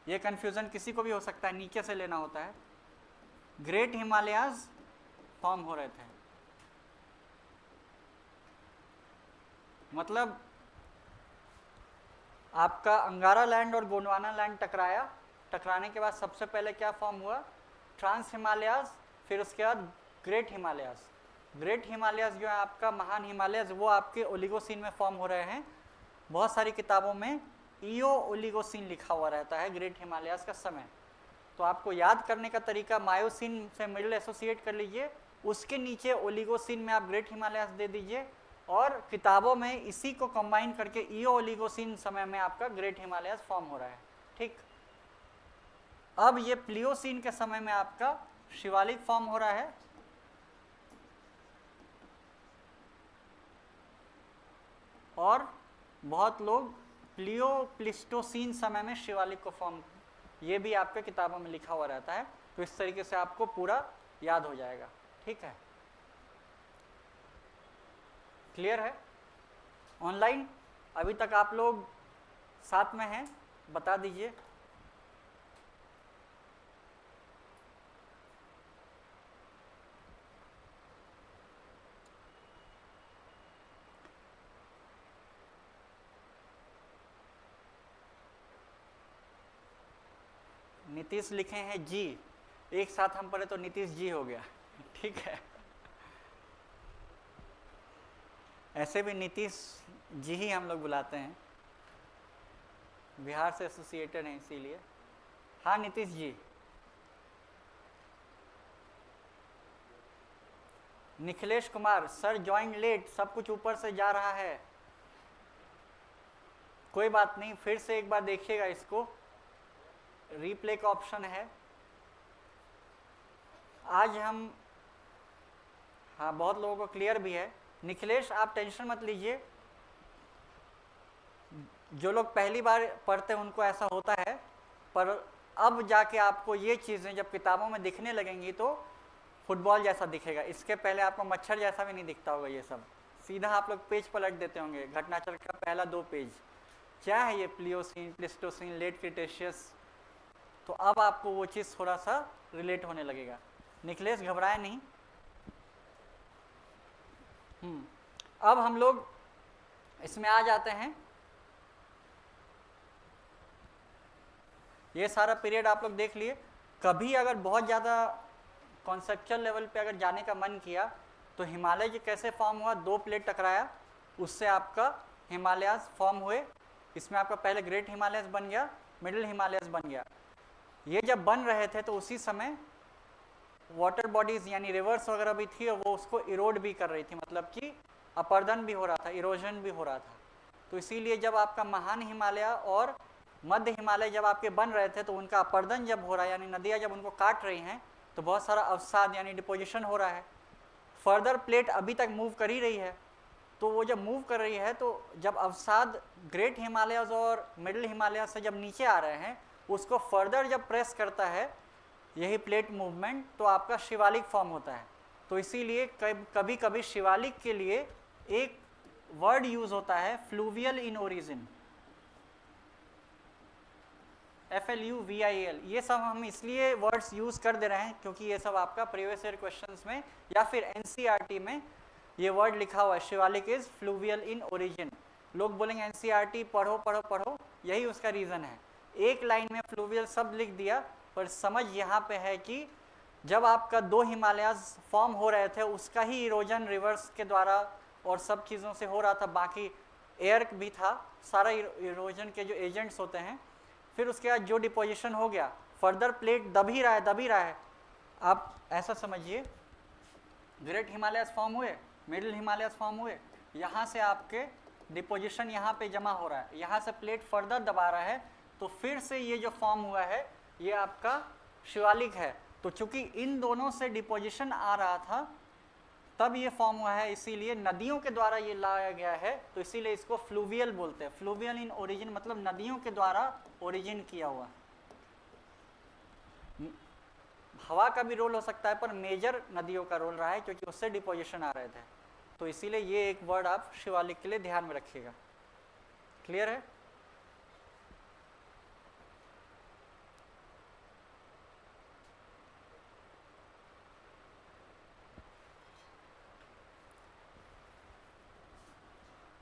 ये कन्फ्यूज़न किसी को भी हो सकता है, नीचे से लेना होता है, ग्रेट हिमालयाज फॉर्म हो रहे थे। मतलब आपका अंगारा लैंड और गोंडवाना लैंड टकराया, टकराने के बाद सबसे पहले क्या फॉर्म हुआ, ट्रांस हिमालयाज, फिर उसके बाद ग्रेट हिमालयाज। ग्रेट हिमालयाज जो है आपका महान हिमालयाज, वो आपके ओलिगोसीन में फॉर्म हो रहे हैं। बहुत सारी किताबों में ईओ ओलिगोसीन लिखा हुआ रहता है ग्रेट हिमालयाज का समय। तो आपको याद करने का तरीका, मायोसीन से मिडिल एसोसिएट कर लीजिए, उसके नीचे ओलिगोसीन में आप ग्रेट हिमालयाज दे दीजिए, और किताबों में इसी को कंबाइन करके ईओ ओलिगोसीन समय में आपका ग्रेट हिमालयाज फॉर्म हो रहा है। ठीक, अब ये प्लियोसीन के समय में आपका शिवालिक फॉर्म हो रहा है, और बहुत लोग प्लियो प्लिस्टोसीन समय में शिवालिक को फॉर्म, ये भी आपके किताबों में लिखा हुआ रहता है। तो इस तरीके से आपको पूरा याद हो जाएगा। ठीक है, क्लियर है? ऑनलाइन अभी तक आप लोग साथ में हैं, बता दीजिए। नीतीश लिखे हैं जी, एक साथ हम पढ़े तो नीतीश जी हो गया। ठीक है, ऐसे भी नीतीश जी ही हम लोग बुलाते हैं, बिहार से एसोसिएटेड हैं इसीलिए। हाँ Nitish ji. Nikhilesh Kumar, sir join late, सब कुछ ऊपर से जा रहा है। कोई बात नहीं, फिर से एक बार देखिएगा इसको, रीप्ले का ऑप्शन है। आज हम, हाँ बहुत लोगों को क्लियर भी है। निखिलेश आप टेंशन मत लीजिए, जो लोग पहली बार पढ़ते हैं उनको ऐसा होता है, पर अब जाके आपको ये चीज़ें जब किताबों में दिखने लगेंगी तो फुटबॉल जैसा दिखेगा। इसके पहले आपको मच्छर जैसा भी नहीं दिखता होगा। ये सब सीधा आप लोग पेज पलट देते होंगे, घटनाचक्र का पहला 2 पेज, क्या है ये प्लियोसीन, प्लिस्टोसीन, लेट क्रिटेशियस। तो अब आपको वो चीज़ थोड़ा सा रिलेट होने लगेगा। निखिलेश घबराए नहीं। अब हम लोग इसमें आ जाते हैं। ये सारा पीरियड आप लोग देख लिए। कभी अगर बहुत ज़्यादा कॉन्सेप्चुअल लेवल पे अगर जाने का मन किया तो हिमालय जी कैसे फॉर्म हुआ, 2 प्लेट टकराया, उससे आपका हिमालयाज फॉर्म हुए। इसमें आपका पहले ग्रेट हिमालयस बन गया, मिडिल हिमालयस बन गया। ये जब बन रहे थे तो उसी समय वाटर बॉडीज यानी रिवर्स वगैरह भी थी, और वो उसको इरोड भी कर रही थी, मतलब कि अपर्दन भी हो रहा था, इरोजन भी हो रहा था। तो इसीलिए जब आपका महान हिमालय और मध्य हिमालय जब आपके बन रहे थे तो उनका अपर्दन जब हो रहा है, यानी नदियाँ जब उनको काट रही हैं, तो बहुत सारा अवसाद यानी डिपोजिशन हो रहा है। फर्दर प्लेट अभी तक मूव कर ही रही है, तो वो जब मूव कर रही है तो जब अवसाद ग्रेट हिमालयस और मिडिल हिमालय से जब नीचे आ रहे हैं, उसको फर्दर जब प्रेस करता है यही प्लेट मूवमेंट, तो आपका शिवालिक फॉर्म होता है। तो इसीलिए कभी कभी शिवालिक के लिए एक वर्ड यूज होता है, फ्लूवियल इन ओरिजिन, FLUVIAL। ये सब हम इसलिए वर्ड्स यूज कर दे रहे हैं क्योंकि ये सब आपका प्रीवियस ईयर क्वेश्चंस में या फिर NCERT में ये वर्ड लिखा हुआ है, Shivalik is fluvial in origin. लोग बोलेंगे NCERT पढ़ो पढ़ो पढ़ो, यही उसका रीज़न है। एक लाइन में फ्लूवियल सब लिख दिया, पर समझ यहाँ पे है कि जब आपका 2 हिमालयाज फॉर्म हो रहे थे, उसका ही इरोजन रिवर्स के द्वारा और सब चीज़ों से हो रहा था, बाकी एयर भी था, सारा इरोजन के जो एजेंट्स होते हैं। फिर उसके बाद जो डिपोजिशन हो गया, फर्दर प्लेट दब ही रहा है। आप ऐसा समझिए, ग्रेट हिमालयस फॉर्म हुए, मिडिल हिमालयस फॉर्म हुए, यहाँ से आपके डिपोजिशन यहाँ पे जमा हो रहा है, यहाँ से प्लेट फर्दर दबा रहा है, तो फिर से ये जो फॉर्म हुआ है ये आपका शिवालिक है। तो चूंकि इन दोनों से डिपोजिशन आ रहा था तब ये फॉर्म हुआ है, इसीलिए नदियों के द्वारा ये लाया गया है, तो इसीलिए इसको फ्लूवियल बोलते हैं। फ्लूवियल इन ओरिजिन मतलब नदियों के द्वारा ओरिजिन किया हुआ। हवा का भी रोल हो सकता है, पर मेजर नदियों का रोल रहा है क्योंकि उससे डिपोजिशन आ रहे थे। तो इसीलिए ये एक वर्ड आप शिवालिक के लिए ध्यान में रखिएगा। क्लियर है?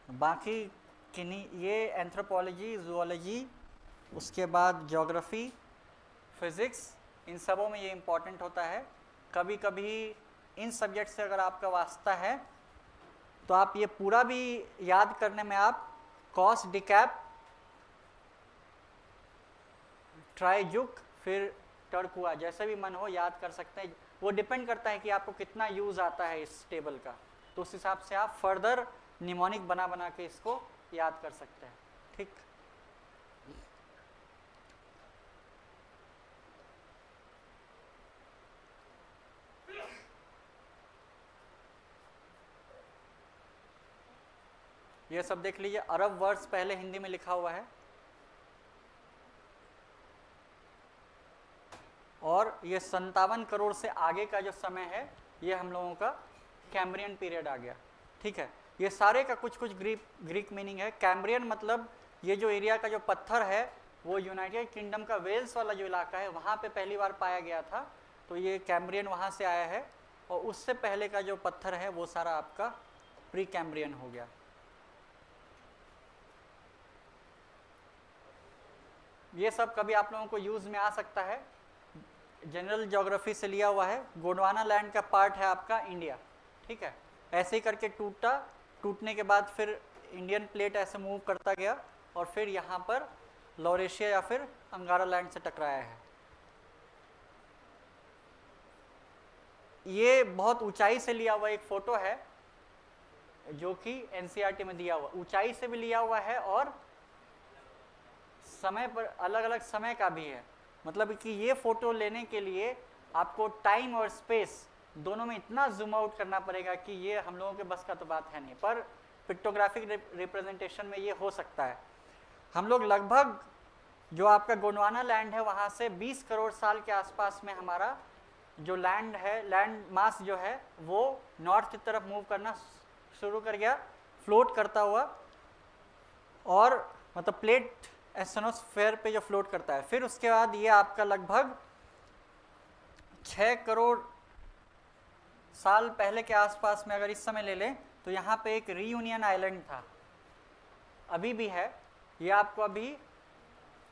बाकी किन्हीं ये एंथ्रोपोलॉजी, जूलॉजी, उसके बाद ज्योग्राफी, फिज़िक्स, इन सबों में ये इम्पॉर्टेंट होता है। कभी कभी इन सब्जेक्ट से अगर आपका वास्ता है तो आप ये पूरा भी याद करने में आप कॉस, डिकैप, ट्राइजुक, फिर टर्कुआ, जैसे भी मन हो याद कर सकते हैं। वो डिपेंड करता है कि आपको कितना यूज़ आता है इस टेबल का, तो उस हिसाब से आप फर्दर निमोनिक बना बना के इसको याद कर सकते हैं। ठीक, ये सब देख लीजिए। अरब वर्ड्स पहले हिंदी में लिखा हुआ है, और ये 57 करोड़ से आगे का जो समय है ये हम लोगों का कैम्ब्रियन पीरियड आ गया। ठीक है, ये सारे का कुछ कुछ ग्रीक मीनिंग है। कैम्ब्रियन मतलब ये जो एरिया का जो पत्थर है वो यूनाइटेड किंगडम का वेल्स वाला जो इलाका है वहाँ पे पहली बार पाया गया था, तो ये कैम्ब्रियन वहाँ से आया है। और उससे पहले का जो पत्थर है वो सारा आपका प्री कैम्ब्रियन हो गया। ये सब कभी आप लोगों को यूज़ में आ सकता है, जनरल ज्योग्राफी से लिया हुआ है। गोंडवाना लैंड का पार्ट है आपका इंडिया। ठीक है, ऐसे ही करके टूटा, टूटने के बाद फिर इंडियन प्लेट ऐसे मूव करता गया और फिर यहाँ पर लॉरेशिया या फिर अंगारा लैंड से टकराया है। ये बहुत ऊंचाई से लिया हुआ एक फ़ोटो है जो कि एनसीईआरटी में दिया हुआ, ऊंचाई से भी लिया हुआ है और समय पर अलग अलग समय का भी है। मतलब कि ये फ़ोटो लेने के लिए आपको टाइम और स्पेस दोनों में इतना जूम आउट करना पड़ेगा कि ये हम लोगों के बस का तो बात है नहीं, पर पिक्टोग्राफिक रिप्रेजेंटेशन में ये हो सकता है। हम लोग लगभग जो आपका गोंडवाना लैंड है वहाँ से 20 करोड़ साल के आसपास में हमारा जो लैंड है, लैंड मास जो है वो नॉर्थ की तरफ मूव करना शुरू कर गया, फ्लोट करता हुआ, और मतलब प्लेट एस्ट्रोनोस्फेयर पे जो फ्लोट करता है। फिर उसके बाद ये आपका लगभग 6 करोड़ साल पहले के आसपास में अगर इस समय ले लें तो यहाँ पे एक रीयूनियन आइलैंड था, अभी भी है। ये आपको अभी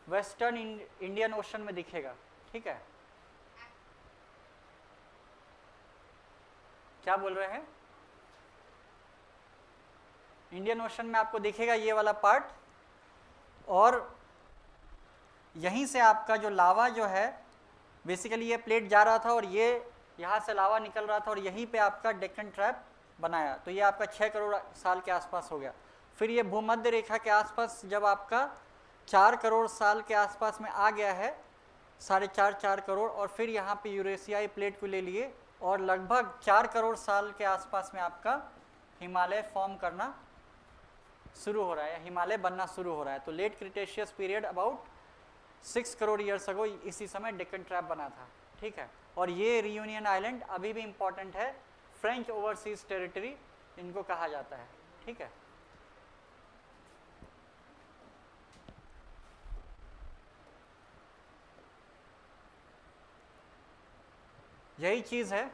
वेस्टर्न इंडियन ओशन में दिखेगा। ठीक है, क्या बोल रहे हैं? इंडियन ओशन में आपको दिखेगा ये वाला पार्ट, और यहीं से आपका जो लावा जो है, बेसिकली ये प्लेट जा रहा था और ये यहाँ से लावा निकल रहा था और यहीं पे आपका डेक्कन ट्रैप बनाया। तो ये आपका 6 करोड़ साल के आसपास हो गया। फिर ये भूमध्य रेखा के आसपास जब आपका 4 करोड़ साल के आसपास में आ गया है, 4.5 करोड़, और फिर यहाँ पे यूरेशियाई प्लेट को ले लिए और लगभग 4 करोड़ साल के आसपास में आपका हिमालय फॉर्म करना शुरू हो रहा है, हिमालय बनना शुरू हो रहा है। तो late Cretaceous period about 6 crore years ago इसी समय डेक्कन ट्रैप बना था। ठीक है, और ये रियूनियन आइलैंड अभी भी इम्पॉर्टेंट है, फ्रेंच ओवरसीज टेरिटरी इनको कहा जाता है। ठीक है, यही चीज़ है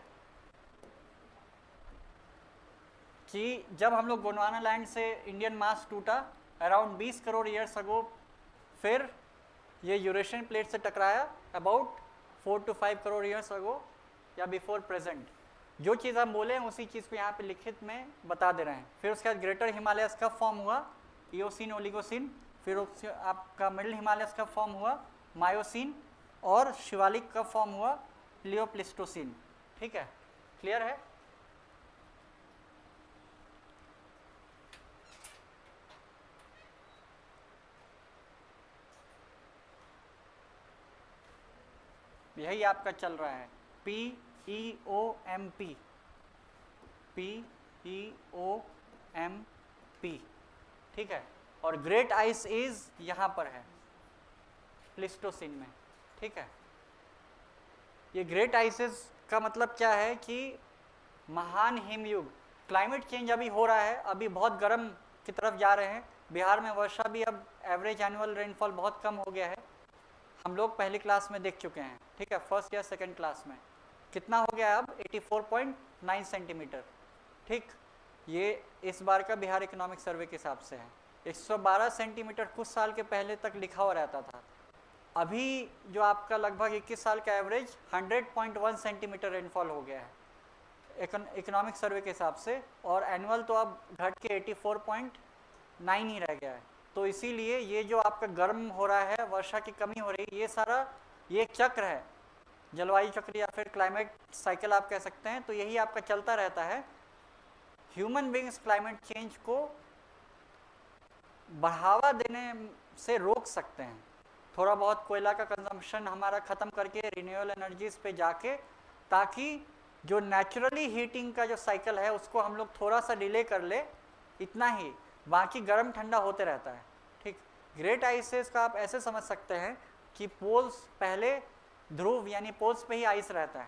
कि जब हम लोग गोंडवाना लैंड से इंडियन मास टूटा अराउंड 20 करोड़ ईयर्स अगो, फिर ये यूरेशियन प्लेट से टकराया अबाउट 4 to 5 करोड़ ईयर्स अगो या बिफोर प्रेजेंट। जो चीज़ हम बोले हैं उसी चीज़ को यहाँ पे लिखित में बता दे रहे हैं। फिर उसके बाद ग्रेटर हिमालयस कब फॉर्म हुआ? Eosin, Oligocene. फिर आपका मिडिल हिमालयस कब फॉर्म हुआ? मायोसिन। और शिवालिक कब फॉर्म हुआ? प्लियोप्लिस्टोसिन। ठीक है, क्लियर है? यही आपका चल रहा है, PEOMP, PEOMP। ठीक है, और ग्रेट आइस एज यहाँ पर है प्लिस्टोसिन में। ठीक है, ये ग्रेट आइसेस का मतलब क्या है कि महान हिमयुग। क्लाइमेट चेंज अभी हो रहा है, अभी बहुत गर्म की तरफ जा रहे हैं। बिहार में वर्षा भी अब एवरेज एनुअल रेनफॉल बहुत कम हो गया है, हम लोग पहली क्लास में देख चुके हैं। ठीक है, फर्स्ट या सेकंड क्लास में कितना हो गया अब? 84.9 सेंटीमीटर। ठीक, ये इस बार का बिहार इकोनॉमिक सर्वे के हिसाब से है। 112 सेंटीमीटर कुछ साल के पहले तक लिखा हुआ रहता था, अभी जो आपका लगभग 21 साल का एवरेज 100.1 सेंटीमीटर रेनफॉल हो गया है इकोनॉमिक सर्वे के हिसाब से, और एनुअल तो अब घट के 84.9 ही रह गया है। तो इसीलिए ये जो आपका गर्म हो रहा है, वर्षा की कमी हो रही है, ये सारा ये एक चक्र है, जलवायु चक्र या फिर क्लाइमेट साइकिल आप कह सकते हैं। तो यही आपका चलता रहता है। ह्यूमन बींग्स क्लाइमेट चेंज को बढ़ावा देने से रोक सकते हैं, थोड़ा बहुत कोयला का कंजम्पशन हमारा ख़त्म करके रिन्यूएबल एनर्जीज पे जाके, ताकि जो नेचुरली हीटिंग का जो साइकिल है उसको हम लोग थोड़ा सा डिले कर ले, इतना ही, बाकी गर्म ठंडा होते रहता है। ठीक, ग्रेट आइसेस का आप ऐसे समझ सकते हैं कि पोल्स पहले ध्रुव यानी पोल्स पे ही आइस रहता है,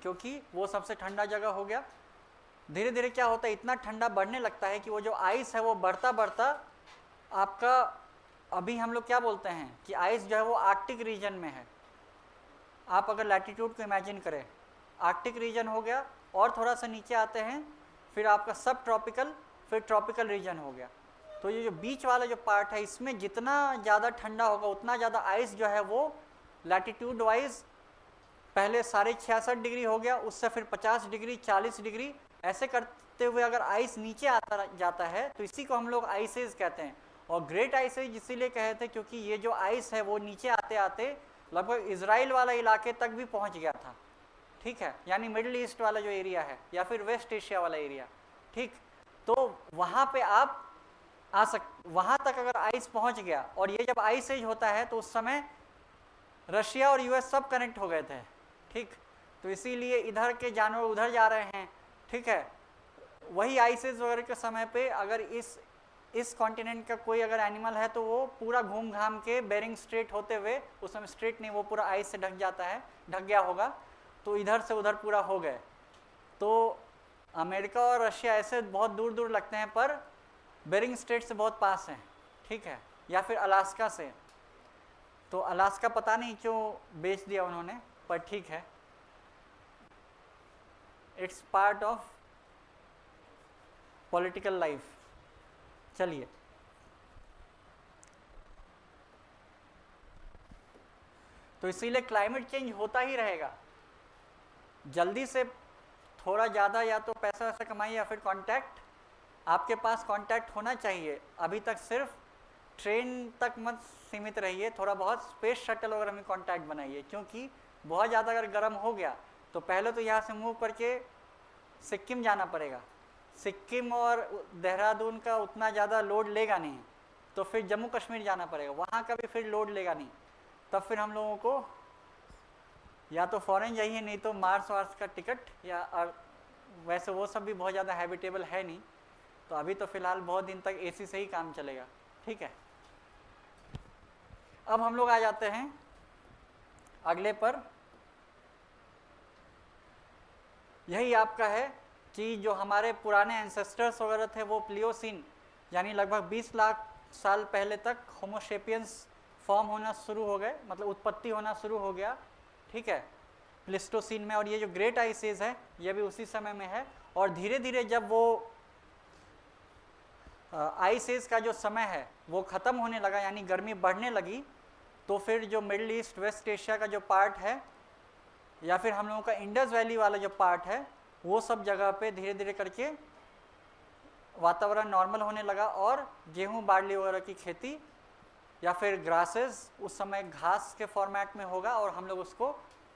क्योंकि वो सबसे ठंडा जगह हो गया। धीरे धीरे क्या होता है, इतना ठंडा बढ़ने लगता है कि वो जो आइस है वो बढ़ता बढ़ता आपका, अभी हम लोग क्या बोलते हैं कि आइस जो है वो आर्कटिक रीजन में है। आप अगर लैटिट्यूड को इमेजिन करें, आर्कटिक रीजन हो गया, और थोड़ा सा नीचे आते हैं फिर आपका सब ट्रॉपिकल, फिर ट्रॉपिकल रीजन हो गया। तो ये जो बीच वाला जो पार्ट है, इसमें जितना ज़्यादा ठंडा होगा उतना ज़्यादा आइस जो है वो लैटिट्यूड वाइज पहले 66.5 डिग्री हो गया, उससे फिर 50 डिग्री, 40 डिग्री, ऐसे करते हुए अगर आइस नीचे आता जाता है तो इसी को हम लोग आइसेज कहते हैं। और ग्रेट आइसेज इसीलिए कहे थे क्योंकि ये जो आइस है वो नीचे आते आते लगभग इजराइल वाला इलाके तक भी पहुंच गया था। ठीक है, यानी मिडिल ईस्ट वाला जो एरिया है या फिर वेस्ट एशिया वाला एरिया। ठीक, तो वहाँ पे आप वहाँ तक अगर आइस पहुँच गया, और ये जब आइस एज होता है तो उस समय रशिया और यूएस सब कनेक्ट हो गए थे। ठीक, तो इसीलिए इधर के जानवर उधर जा रहे हैं। ठीक है, वही आइसेज वगैरह के समय पे अगर इस कॉन्टिनेंट का कोई अगर एनिमल है तो वो पूरा घूम घाम के बेरिंग स्ट्रेट होते हुए, उस समय स्ट्रेट नहीं, वो पूरा आइस से ढक जाता है, ढक गया होगा, तो इधर से उधर पूरा हो गए। तो अमेरिका और रशिया ऐसे बहुत दूर दूर लगते हैं पर बेरिंग स्ट्रेट से बहुत पास हैं। ठीक है, या फिर अलास्का से, तो अलास्का पता नहीं क्यों बेच दिया उन्होंने, पर ठीक है, it's part of political life. चलिए, तो इसीलिए क्लाइमेट चेंज होता ही रहेगा। जल्दी से थोड़ा ज़्यादा या तो पैसा वैसा कमाइए या फिर कांटेक्ट, आपके पास कांटेक्ट होना चाहिए। अभी तक सिर्फ ट्रेन तक मत सीमित रहिए, थोड़ा बहुत स्पेस शटल वगैरह में कांटेक्ट बनाइए, क्योंकि बहुत ज़्यादा अगर गर्म हो गया तो पहले तो यहाँ से मूव करके सिक्किम जाना पड़ेगा। सिक्किम और देहरादून का उतना ज़्यादा लोड लेगा नहीं, तो फिर जम्मू कश्मीर जाना पड़ेगा, वहाँ का भी फिर लोड लेगा नहीं। तब फिर हम लोगों को या तो फॉरेन जाइए, नहीं तो मार्स वार्स का टिकट, या वैसे वो सब भी बहुत ज़्यादा हैबिटेबल है नहीं, तो अभी तो फ़िलहाल बहुत दिन तक एसी से ही काम चलेगा। ठीक है, अब हम लोग आ जाते हैं अगले पर। यही आपका है कि जो हमारे पुराने एंसेस्टर्स वगैरह थे वो प्लियोसीन यानी लगभग 20 लाख साल पहले तक होमोसेपियंस फॉर्म होना शुरू हो गए, मतलब उत्पत्ति होना शुरू हो गया। ठीक है, प्लिस्टोसीन में, और ये जो ग्रेट आइस एज है ये भी उसी समय में है। और धीरे धीरे जब वो आइस एज का जो समय है वो ख़त्म होने लगा, यानी गर्मी बढ़ने लगी, तो फिर जो मिडिल ईस्ट वेस्ट एशिया का जो पार्ट है या फिर हम लोगों का इंडस वैली वाला जो पार्ट है, वो सब जगह पे धीरे धीरे करके वातावरण नॉर्मल होने लगा, और गेहूँ बार्ली वगैरह की खेती या फिर ग्रासेस उस समय घास के फॉर्मेट में होगा, और हम लोग उसको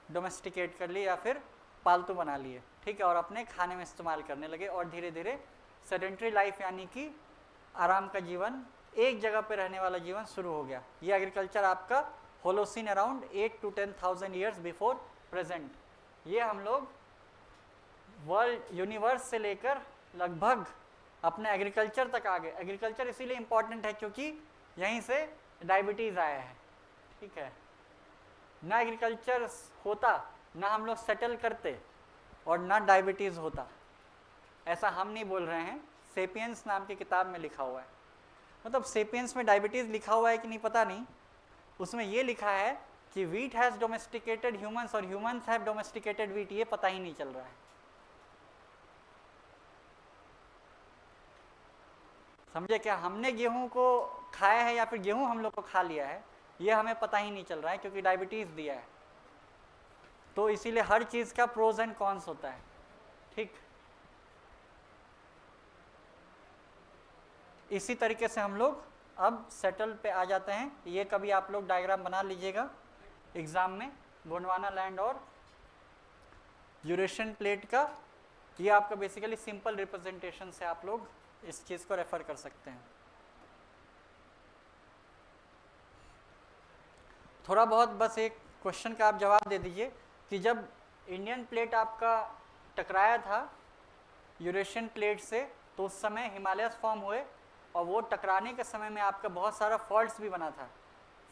डोमेस्टिकेट कर लिए या फिर पालतू बना लिए। ठीक है, और अपने खाने में इस्तेमाल करने लगे, और धीरे धीरे सेडेंट्री लाइफ यानी कि आराम का जीवन, एक जगह पे रहने वाला जीवन शुरू हो गया। ये एग्रीकल्चर आपका Holocene around 8 to 10,000 years before present. ये हम लोग वर्ल्ड यूनिवर्स से लेकर लगभग अपने एग्रीकल्चर तक आ गए। एग्रीकल्चर इसीलिए इम्पॉर्टेंट है क्योंकि यहीं से डायबिटीज़ आया है। ठीक है, ना एग्रीकल्चर होता, ना हम लोग सेटल करते, और ना डायबिटीज़ होता। ऐसा हम नहीं बोल रहे हैं, सेपियंस नाम की किताब में लिखा हुआ है। मतलब सेपियंस में डायबिटीज़ लिखा हुआ है कि नहीं पता नहीं, उसमें ये लिखा है कि वीट हैज़ डोमेस्टिकेटेड ह्यूमंस और ह्यूमंस हैव डोमेस्टिकेटेड वीट, ये पता ही नहीं चल रहा है। समझे क्या? हमने गेहूं को खाया है या फिर गेहूं हम लोग को खा लिया है, ये हमें पता ही नहीं चल रहा है क्योंकि डायबिटीज़ दिया है। तो इसीलिए हर चीज़ का प्रोज एंड कॉन्स होता है, ठीक। इसी तरीके से हम लोग अब सेटल पे आ जाते हैं। ये कभी आप लोग डायग्राम बना लीजिएगा एग्जाम में, गोंडवाना लैंड और यूरेशियन प्लेट का। ये आपका बेसिकली सिंपल रिप्रेजेंटेशन से आप लोग इस चीज़ को रेफर कर सकते हैं। थोड़ा बहुत बस एक क्वेश्चन का आप जवाब दे दीजिए कि जब इंडियन प्लेट आपका टकराया था यूरेशियन प्लेट से, तो उस समय हिमालयस फॉर्म हुए और वो टकराने के समय में आपका बहुत सारा फॉल्ट्स भी बना था।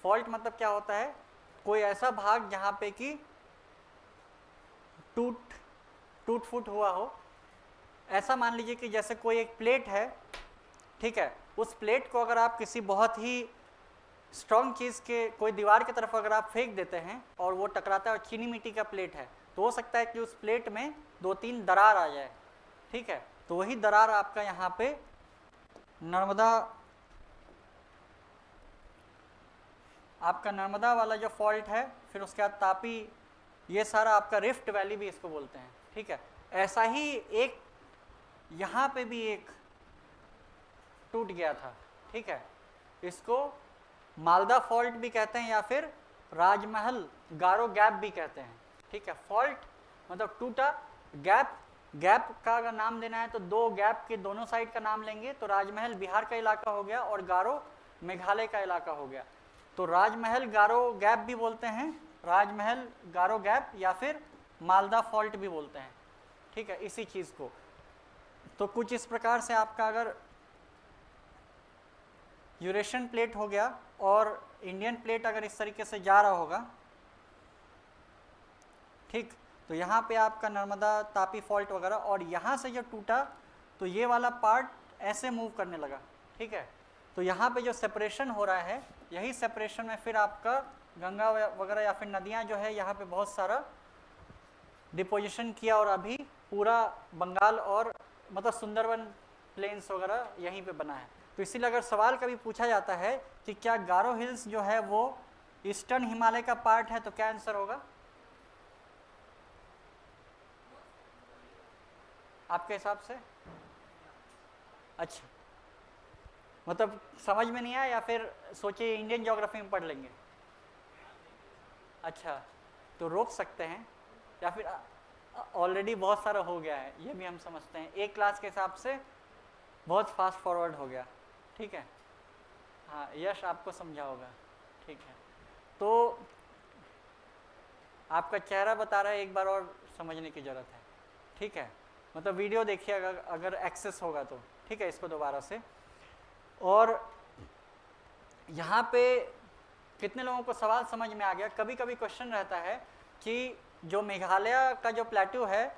फॉल्ट मतलब क्या होता है? कोई ऐसा भाग जहाँ पे कि टूट फूट हुआ हो। ऐसा मान लीजिए कि जैसे कोई एक प्लेट है, ठीक है, उस प्लेट को अगर आप किसी बहुत ही स्ट्रॉन्ग चीज़ के कोई दीवार की तरफ अगर आप फेंक देते हैं और वो टकराता है और चीनी मिट्टी का प्लेट है, तो हो सकता है कि उस प्लेट में 2-3 दरार आ जाए, ठीक है। तो वही दरार आपका यहाँ पे नर्मदा वाला जो फॉल्ट है, फिर उसके बाद तापी, ये सारा आपका रिफ्ट वैली भी इसको बोलते हैं, ठीक है। ऐसा ही एक यहाँ पे भी एक टूट गया था, ठीक है, इसको मालदा फॉल्ट भी कहते हैं या फिर राजमहल गारो गैप भी कहते हैं, ठीक है। फॉल्ट मतलब टूटा, गैप का अगर नाम देना है तो 2 गैप के दोनों साइड का नाम लेंगे, तो राजमहल बिहार का इलाका हो गया और गारो मेघालय का इलाका हो गया। तो राजमहल गारो गैप भी बोलते हैं, राजमहल गारो गैप, या फिर मालदा फॉल्ट भी बोलते हैं, ठीक है, इसी चीज़ को। तो कुछ इस प्रकार से आपका अगर यूरेशियन प्लेट हो गया और इंडियन प्लेट अगर इस तरीके से जा रहा होगा, ठीक, तो यहाँ पे आपका नर्मदा तापी फॉल्ट वगैरह, और यहाँ से जो टूटा तो ये वाला पार्ट ऐसे मूव करने लगा, ठीक है। तो यहाँ पे जो सेपरेशन हो रहा है, यही सेपरेशन में फिर आपका गंगा वगैरह या फिर नदियाँ जो है यहाँ पे बहुत सारा डिपोजिशन किया और अभी पूरा बंगाल और मतलब सुंदरबन प्लेन्स वगैरह यहीं पे बना है। तो इसीलिए अगर सवाल कभी पूछा जाता है कि क्या गारो हिल्स जो है वो ईस्टर्न हिमालय का पार्ट है, तो क्या आंसर होगा आपके हिसाब से? अच्छा, मतलब समझ में नहीं आया या फिर सोचिए इंडियन ज्योग्राफी में पढ़ लेंगे? अच्छा, तो रोक सकते हैं या फिर ऑलरेडी बहुत सारा हो गया है, ये भी हम समझते हैं। एक क्लास के हिसाब से बहुत फास्ट फॉरवर्ड हो गया, ठीक है। हाँ, यश आपको समझा होगा, ठीक है। तो आपका चेहरा बता रहा है, एक बार और समझने की ज़रूरत है, ठीक है। मतलब वीडियो देखिए अगर एक्सेस होगा तो, ठीक है, इसको दोबारा से। और यहाँ पे कितने लोगों को सवाल समझ में आ गया? कभी कभी क्वेश्चन रहता है कि जो मेघालय का जो प्लेट्यू है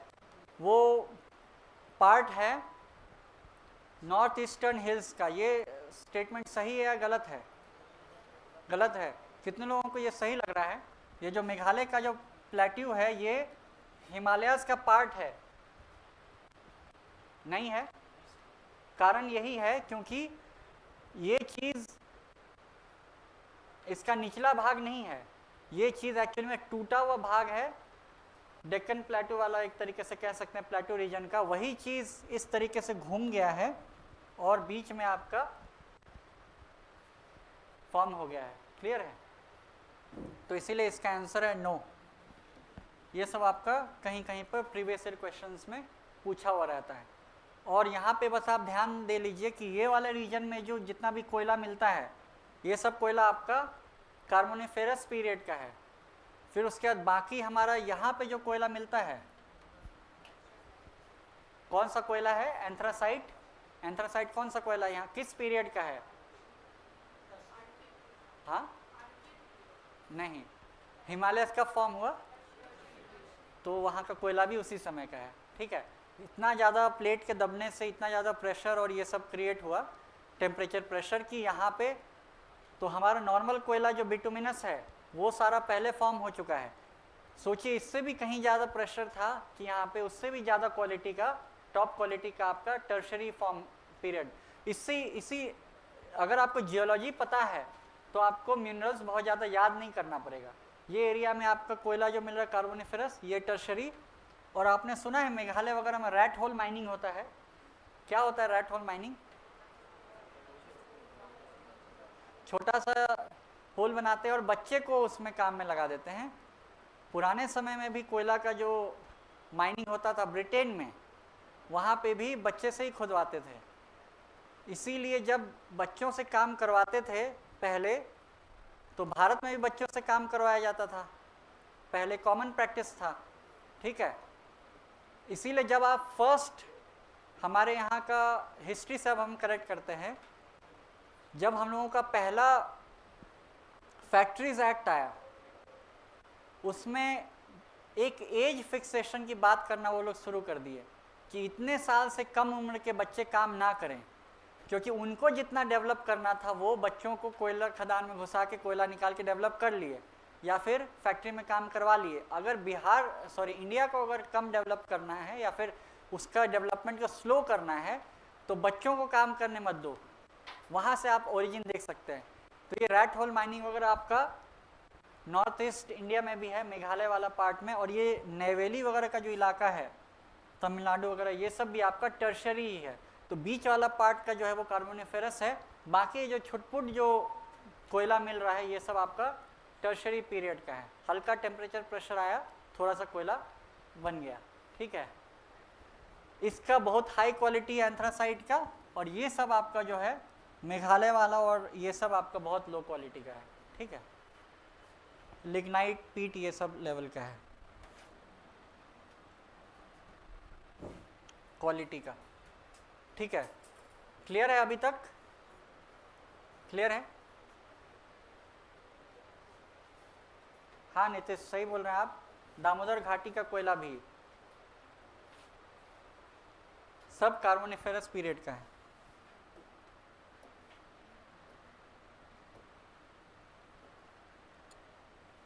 वो पार्ट है नॉर्थ ईस्टर्न हिल्स का, ये स्टेटमेंट सही है या गलत है? गलत है। कितने लोगों को ये सही लग रहा है? ये जो मेघालय का जो प्लेट्यू है ये हिमालयस का पार्ट है? नहीं है। कारण यही है क्योंकि ये चीज़ इसका निचला भाग नहीं है, ये चीज़ एक्चुअली में टूटा हुआ भाग है, डेक्कन प्लेटू वाला एक तरीके से कह सकते हैं प्लेटू रीजन का, वही चीज़ इस तरीके से घूम गया है और बीच में आपका फॉर्म हो गया है। क्लियर है? तो इसीलिए इसका आंसर है नो। ये सब आपका कहीं कहीं पर प्रीवियस ईयर क्वेश्चंस में पूछा हुआ रहता है। और यहाँ पे बस आप ध्यान दे लीजिए कि ये वाले रीजन में जो जितना भी कोयला मिलता है ये सब कोयला आपका कार्बोनिफेरस पीरियड का है। फिर उसके बाद बाकी हमारा यहाँ पे जो कोयला मिलता है, कौन सा कोयला है? एंथ्रासाइट। एंथ्रासाइट कौन सा कोयला यहाँ किस पीरियड का है? हाँ, नहीं, हिमालय का फॉर्म हुआ तो वहाँ का कोयला भी उसी समय का है, ठीक है। इतना ज़्यादा प्लेट के दबने से इतना ज़्यादा प्रेशर और ये सब क्रिएट हुआ, टेम्परेचर प्रेशर की यहाँ पे, तो हमारा नॉर्मल कोयला जो बिटुमिनस है वो सारा पहले फॉर्म हो चुका है। सोचिए इससे भी कहीं ज़्यादा प्रेशर था कि यहाँ पे उससे भी ज़्यादा क्वालिटी का, टॉप क्वालिटी का आपका टर्शरी फॉर्म पीरियड। इसी अगर आपको जियोलॉजी पता है तो आपको मिनरल्स बहुत ज़्यादा याद नहीं करना पड़ेगा। ये एरिया में आपका कोयला जो मिल रहा है कार्बोनिफेरस, ये टर्शरी। और आपने सुना है मेघालय वगैरह में रैट होल माइनिंग होता है। क्या होता है रैट होल माइनिंग? छोटा सा होल बनाते हैं और बच्चे को उसमें काम में लगा देते हैं। पुराने समय में भी कोयला का जो माइनिंग होता था ब्रिटेन में, वहाँ पे भी बच्चे से ही खुदवाते थे। इसीलिए जब बच्चों से काम करवाते थे पहले, तो भारत में भी बच्चों से काम करवाया जाता था, पहले कॉमन प्रैक्टिस था, ठीक है। इसीलिए जब आप फर्स्ट, हमारे यहाँ का हिस्ट्री से अब हम करेक्ट करते हैं, जब हम लोगों का पहला फैक्ट्रीज एक्ट आया, उसमें एक एज फिक्सेशन की बात करना वो लोग शुरू कर दिए कि इतने साल से कम उम्र के बच्चे काम ना करें, क्योंकि उनको जितना डेवलप करना था वो बच्चों को कोयला खदान में घुसा के कोयला निकाल के डेवलप कर लिए या फिर फैक्ट्री में काम करवा लिए। अगर इंडिया को अगर कम डेवलप करना है या फिर उसका डेवलपमेंट को स्लो करना है तो बच्चों को काम करने मत दो। वहाँ से आप ओरिजिन देख सकते हैं। तो ये रैट होल माइनिंग वगैरह आपका नॉर्थ ईस्ट इंडिया में भी है, मेघालय वाला पार्ट में, और ये नेवेली वगैरह का जो इलाका है, तमिलनाडु वगैरह, ये सब भी आपका टर्शरी ही है। तो बीच वाला पार्ट का जो है वो कार्बोनिफेरस है, बाकी जो छुटपुट जो कोयला मिल रहा है ये सब आपका टर्शरी पीरियड का है। हल्का टेम्परेचर प्रेशर आया, थोड़ा सा कोयला बन गया, ठीक है। इसका बहुत हाई क्वालिटी है एंथ्रासाइट का, और ये सब आपका जो है मेघालय वाला और ये सब आपका बहुत लो क्वालिटी का है, ठीक है। लिग्नाइट, पीट, ये सब लेवल का है क्वालिटी का, ठीक है। क्लियर है? अभी तक क्लियर है? हाँ नितिश, सही बोल रहे हैं आप। दामोदर घाटी का कोयला भी सब कार्बोनिफेरस पीरियड का है।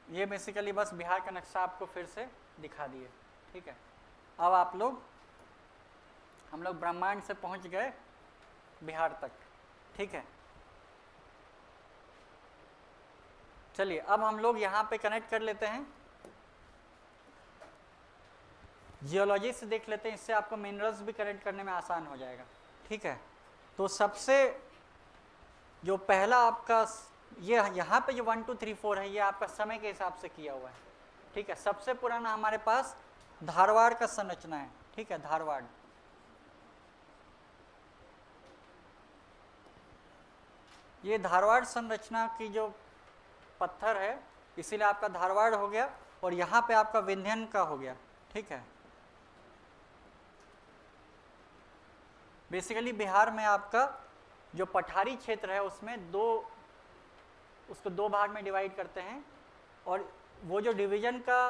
ये बेसिकली बस बिहार का नक्शा आपको फिर से दिखा दिए, ठीक है। अब हम लोग ब्रह्मांड से पहुंच गए बिहार तक, ठीक है। चलिए अब हम लोग यहाँ पे कनेक्ट कर लेते हैं, जियोलॉजी से देख लेते हैं, इससे आपको मिनरल्स भी कनेक्ट करने में आसान हो जाएगा, ठीक है। तो सबसे जो पहला आपका ये यहाँ पे जो 1 2 3 4 है, ये आपका समय के हिसाब से किया हुआ है, ठीक है। सबसे पुराना हमारे पास धारवाड़ का संरचना है, ठीक है, धारवाड़। ये धारवाड़ संरचना की जो पत्थर है, इसीलिए आपका धारवाड़ हो गया, और यहाँ पे आपका विंध्यन का हो गया, ठीक है। बेसिकली बिहार में आपका जो पठारी क्षेत्र है उसमें उसको दो भाग में डिवाइड करते हैं, और वो जो डिवीजन का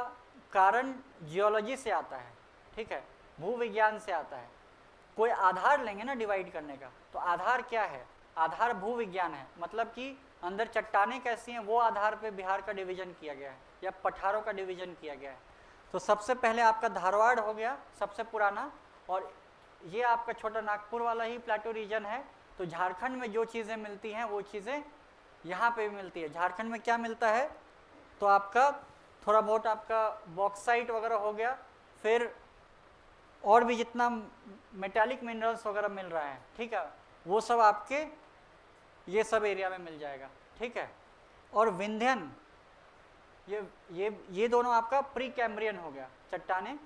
कारण जियोलॉजी से आता है, ठीक है, भूविज्ञान से आता है। कोई आधार लेंगे ना डिवाइड करने का, तो आधार क्या है? आधार भूविज्ञान है, मतलब कि अंदर चट्टानें कैसी हैं वो आधार पे बिहार का डिवीजन किया गया है या पठारों का डिवीजन किया गया है। तो सबसे पहले आपका धारवाड़ हो गया सबसे पुराना, और ये आपका छोटा नागपुर वाला ही प्लेटो रीजन है। तो झारखंड में जो चीज़ें मिलती हैं वो चीज़ें यहाँ पे भी मिलती है। झारखंड में क्या मिलता है? तो आपका थोड़ा बहुत आपका बॉक्साइट वगैरह हो गया, फिर और भी जितना मेटालिक मिनरल्स वगैरह मिल रहा है, ठीक है, वो सब आपके ये सब एरिया में मिल जाएगा, ठीक है। और विंध्यन, ये दोनों आपका प्री कैम्ब्रियन हो गया चट्टाने,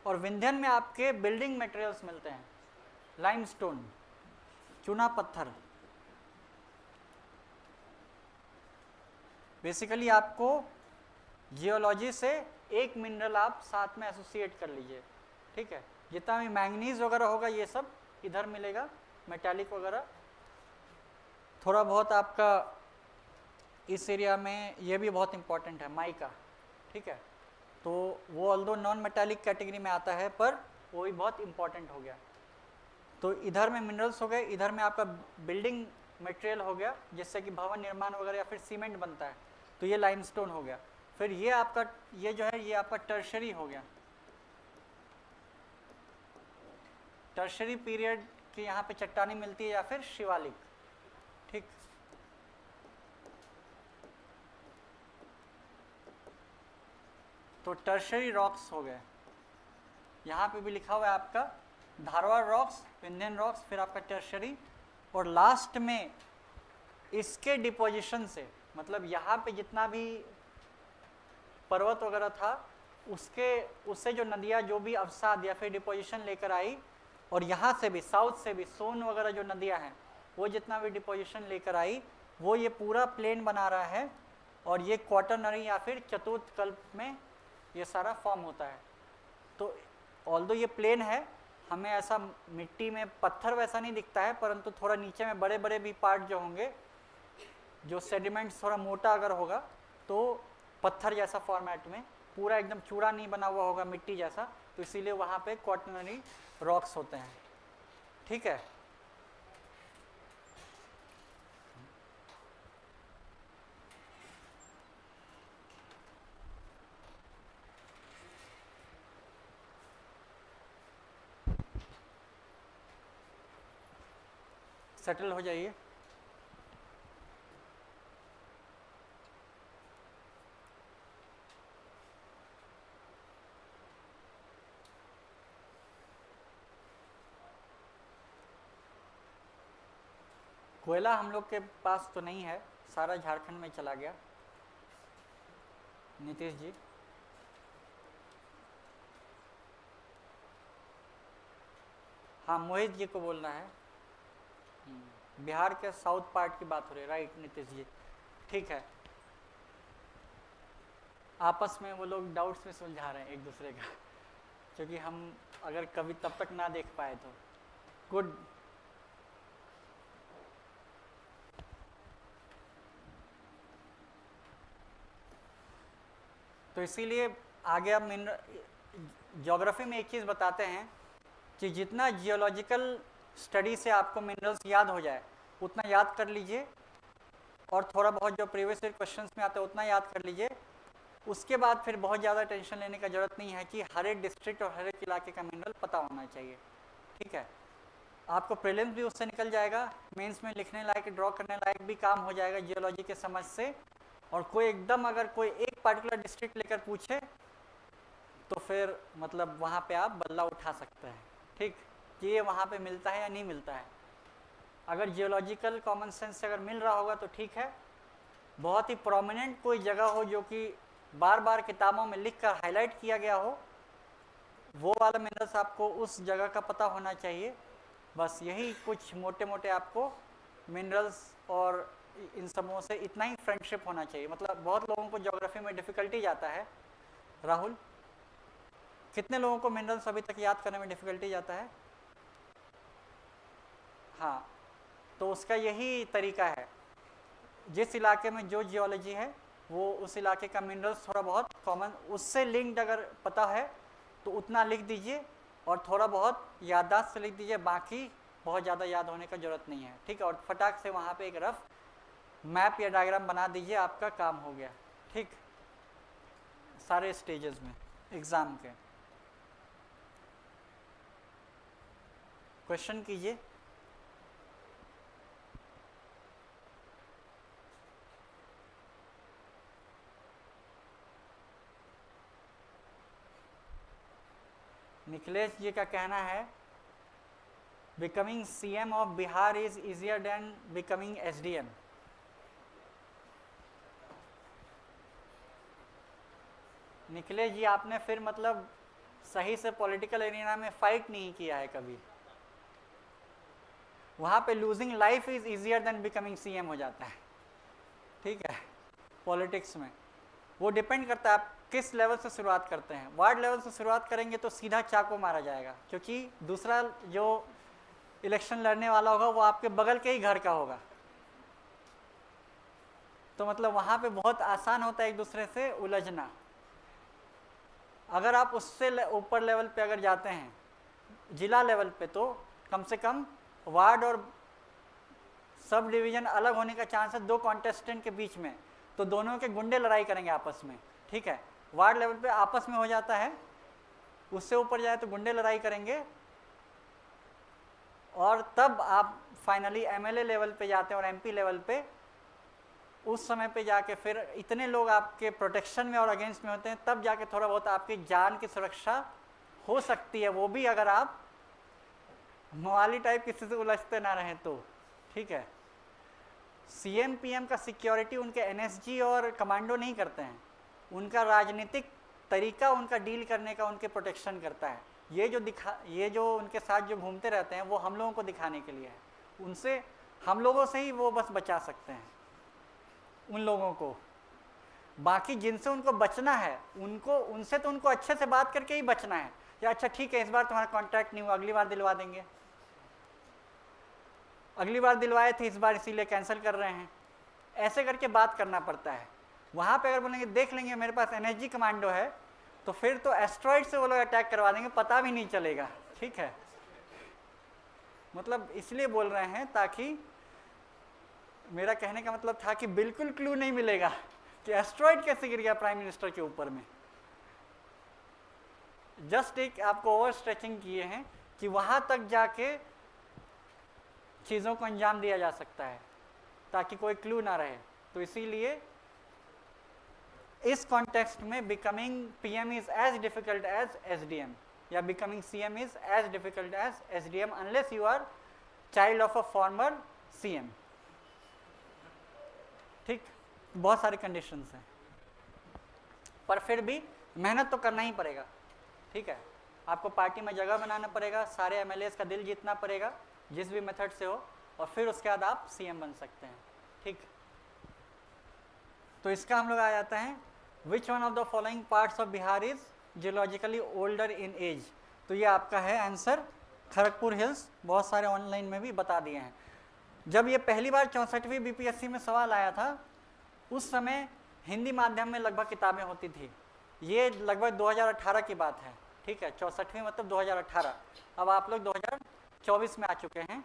और विंध्यन में आपके बिल्डिंग मटेरियल्स मिलते हैं, लाइमस्टोन, चूना पत्थर। बेसिकली आपको जियोलॉजी से एक मिनरल आप साथ में एसोसिएट कर लीजिए, ठीक है। जितना भी मैंगनीज वगैरह होगा ये सब इधर मिलेगा, मेटालिक वगैरह। थोड़ा बहुत आपका इस एरिया में ये भी बहुत इंपॉर्टेंट है, माइका, ठीक है। तो वो ऑल्दो नॉन मेटालिक कैटेगरी में आता है, पर वो भी बहुत इंपॉर्टेंट हो गया। तो इधर में मिनरल्स हो गए, इधर में आपका बिल्डिंग मटेरियल हो गया, जिससे कि भवन निर्माण वगैरह या फिर सीमेंट बनता है, तो ये लाइमस्टोन हो गया। फिर ये आपका ये जो है ये आपका टर्शरी हो गया। टर्शरी पीरियड कि यहाँ पे चट्टानी मिलती है या फिर शिवालिक। ठीक, तो टर्शरी रॉक्स हो गए। यहाँ पे भी लिखा हुआ है आपका धारवाड़ रॉक्स, विंध्यन रॉक्स, फिर आपका टर्शरी, और लास्ट में इसके डिपोजिशन से, मतलब यहाँ पे जितना भी पर्वत वगैरह था उससे जो नदियाँ जो भी अवसाद या फिर डिपोजिशन लेकर आई, और यहाँ से भी साउथ से भी सोन वगैरह जो नदियाँ हैं वो जितना भी डिपोजिशन लेकर आई, वो ये पूरा प्लेन बना रहा है, और ये क्वाटरनरी या फिर चतुर्थ कल्प में ये सारा फॉर्म होता है। तो ऑल्दो ये प्लेन है, हमें ऐसा मिट्टी में पत्थर वैसा नहीं दिखता है, परंतु थोड़ा नीचे में बड़े बड़े भी पार्ट जो होंगे, जो सेडिमेंट्स थोड़ा मोटा अगर होगा तो पत्थर जैसा फॉर्मेट में, पूरा एकदम चूड़ा नहीं बना हुआ होगा मिट्टी जैसा, तो इसीलिए वहाँ पे क्वाटरनरी रॉक्स होते हैं। ठीक है, सेटल हो जाइए। कोयला हम लोग के पास तो नहीं है, सारा झारखंड में चला गया। नीतीश जी, हाँ मोहित जी को बोलना है। बिहार के साउथ पार्ट की बात हो रही है, राइट नीतीश जी, ठीक है। आपस में वो लोग डाउट्स में सुलझा रहे हैं एक दूसरे का, क्योंकि हम अगर कभी तब तक ना देख पाए तो गुड। तो इसीलिए आगे अब ज्योग्राफी में एक चीज़ बताते हैं कि जितना जियोलॉजिकल स्टडी से आपको मिनरल्स याद हो जाए उतना याद कर लीजिए, और थोड़ा बहुत जो प्रीवियस ईयर क्वेश्चंस में आता है उतना याद कर लीजिए। उसके बाद फिर बहुत ज़्यादा टेंशन लेने का ज़रूरत नहीं है कि हर एक डिस्ट्रिक्ट और हर एक इलाके का मिनरल पता होना चाहिए। ठीक है, आपको प्रीलिम्स भी उससे निकल जाएगा, मेंस में लिखने लायक ड्रॉ करने लायक भी काम हो जाएगा जियोलॉजी के समझ से। और कोई एकदम अगर कोई एक पार्टिकुलर डिस्ट्रिक्ट लेकर पूछे तो फिर मतलब वहाँ पे आप बदला उठा सकते हैं। ठीक, कि ये वहाँ पे मिलता है या नहीं मिलता है। अगर जियोलॉजिकल कॉमन सेंस से अगर मिल रहा होगा तो ठीक है, बहुत ही प्रोमिनेंट कोई जगह हो जो कि बार बार किताबों में लिख कर हाईलाइट किया गया हो, वो वाला मिनरल्स आपको उस जगह का पता होना चाहिए। बस यही कुछ मोटे मोटे आपको मिनरल्स और इन सबों से इतना ही फ्रेंडशिप होना चाहिए। मतलब बहुत लोगों को ज्योग्राफी में डिफ़िकल्टी जाता है। राहुल, कितने लोगों को मिनरल्स अभी तक याद करने में डिफ़िकल्टी जाता है? हाँ, तो उसका यही तरीका है, जिस इलाके में जो जियोलॉजी है वो उस इलाके का मिनरल्स थोड़ा बहुत कॉमन उससे लिंक्ड अगर पता है तो उतना लिख दीजिए, और थोड़ा बहुत याददाश्त से लिख दीजिए, बाकी बहुत ज़्यादा याद होने का ज़रूरत नहीं है। ठीक है, और फटाक से वहाँ पे एक रफ मैप या डायग्राम बना दीजिए, आपका काम हो गया। ठीक, सारे स्टेजेस में एग्ज़ाम के। क्वेश्चन कीजिए। निखिलेश जी का कहना है becoming CM of Bihar is easier than becoming SDM. Nikhilesh ji, आपने फिर मतलब सही से पॉलिटिकल एरिना में फाइट नहीं किया है कभी। वहाँ पे losing life is easier than becoming CM हो जाता है। ठीक है, पॉलिटिक्स में वो डिपेंड करता है आप किस लेवल से शुरुआत करते हैं। वार्ड लेवल से शुरुआत करेंगे तो सीधा चाकू मारा जाएगा, क्योंकि दूसरा जो इलेक्शन लड़ने वाला होगा वो आपके बगल के ही घर का होगा। तो मतलब वहाँ पे बहुत आसान होता है एक दूसरे से उलझना। अगर आप उससे ऊपर लेवल पे अगर जाते हैं, जिला लेवल पे, तो कम से कम वार्ड और सब डिवीज़न अलग होने का चांस है दो कॉन्टेस्टेंट के बीच में, तो दोनों के गुंडे लड़ाई करेंगे आपस में। ठीक है, वार्ड लेवल पे आपस में हो जाता है, उससे ऊपर जाए तो गुंडे लड़ाई करेंगे, और तब आप फाइनली एमएलए लेवल पे जाते हैं और एमपी लेवल पे, उस समय पे जाके फिर इतने लोग आपके प्रोटेक्शन में और अगेंस्ट में होते हैं, तब जाके थोड़ा बहुत आपकी जान की सुरक्षा हो सकती है, वो भी अगर आप मवाली टाइप किसी से उलझते ना रहें तो। ठीक है, सीएम पीएम का सिक्योरिटी उनके एनएसजी और कमांडो नहीं करते हैं, उनका राजनीतिक तरीका उनका डील करने का उनके प्रोटेक्शन करता है। ये जो उनके साथ जो घूमते रहते हैं वो हम लोगों को दिखाने के लिए है, उनसे हम लोगों से ही वो बस बचा सकते हैं उन लोगों को। बाकी जिनसे उनको बचना है उनसे तो उनको अच्छे से बात करके ही बचना है, या अच्छा ठीक है इस बार तुम्हारा कॉन्ट्रैक्ट नहीं हुआ, अगली बार दिलवा देंगे, अगली बार दिलवाए थे इस बार इसीलिए कैंसिल कर रहे हैं, ऐसे करके बात करना पड़ता है। वहाँ पे अगर बोलेंगे देख लेंगे मेरे पास एनएसजी कमांडो है, तो फिर तो एस्ट्रॉइड से वो लोग अटैक करवा देंगे, पता भी नहीं चलेगा। ठीक है, मतलब इसलिए बोल रहे हैं ताकि, मेरा कहने का मतलब था कि बिल्कुल क्लू नहीं मिलेगा कि एस्ट्रॉइड कैसे गिर गया प्राइम मिनिस्टर के ऊपर में। जस्ट एक आपको ओवर स्ट्रेचिंग किए हैं कि वहां तक जाके चीज़ों को अंजाम दिया जा सकता है ताकि कोई क्लू ना रहे। तो इसीलिए इस कॉन्टेक्स्ट में becoming PM is as difficult as SDM, या becoming CM is as difficult as SDM unless you are child of a former CM. ठीक, बहुत सारे कंडीशंस हैं, पर फिर भी मेहनत तो करना ही पड़ेगा। ठीक है, आपको पार्टी में जगह बनाना पड़ेगा, सारे एमएलएस का दिल जीतना पड़ेगा जिस भी मेथड से हो, और फिर उसके बाद आप सीएम बन सकते हैं। ठीक, तो इसका हम लोग आ जाता है, which one of the following parts of Bihar is geologically older in age. तो ये आपका है आंसर, खड़गपुर हिल्स। बहुत सारे ऑनलाइन में भी बता दिए हैं। जब ये पहली बार 64वीं बीपीएससी में सवाल आया था, उस समय हिंदी माध्यम में लगभग किताबें होती थी। ये लगभग 2018 की बात है। ठीक है, 64वीं मतलब 2018, अब आप लोग 2024 में आ चुके हैं।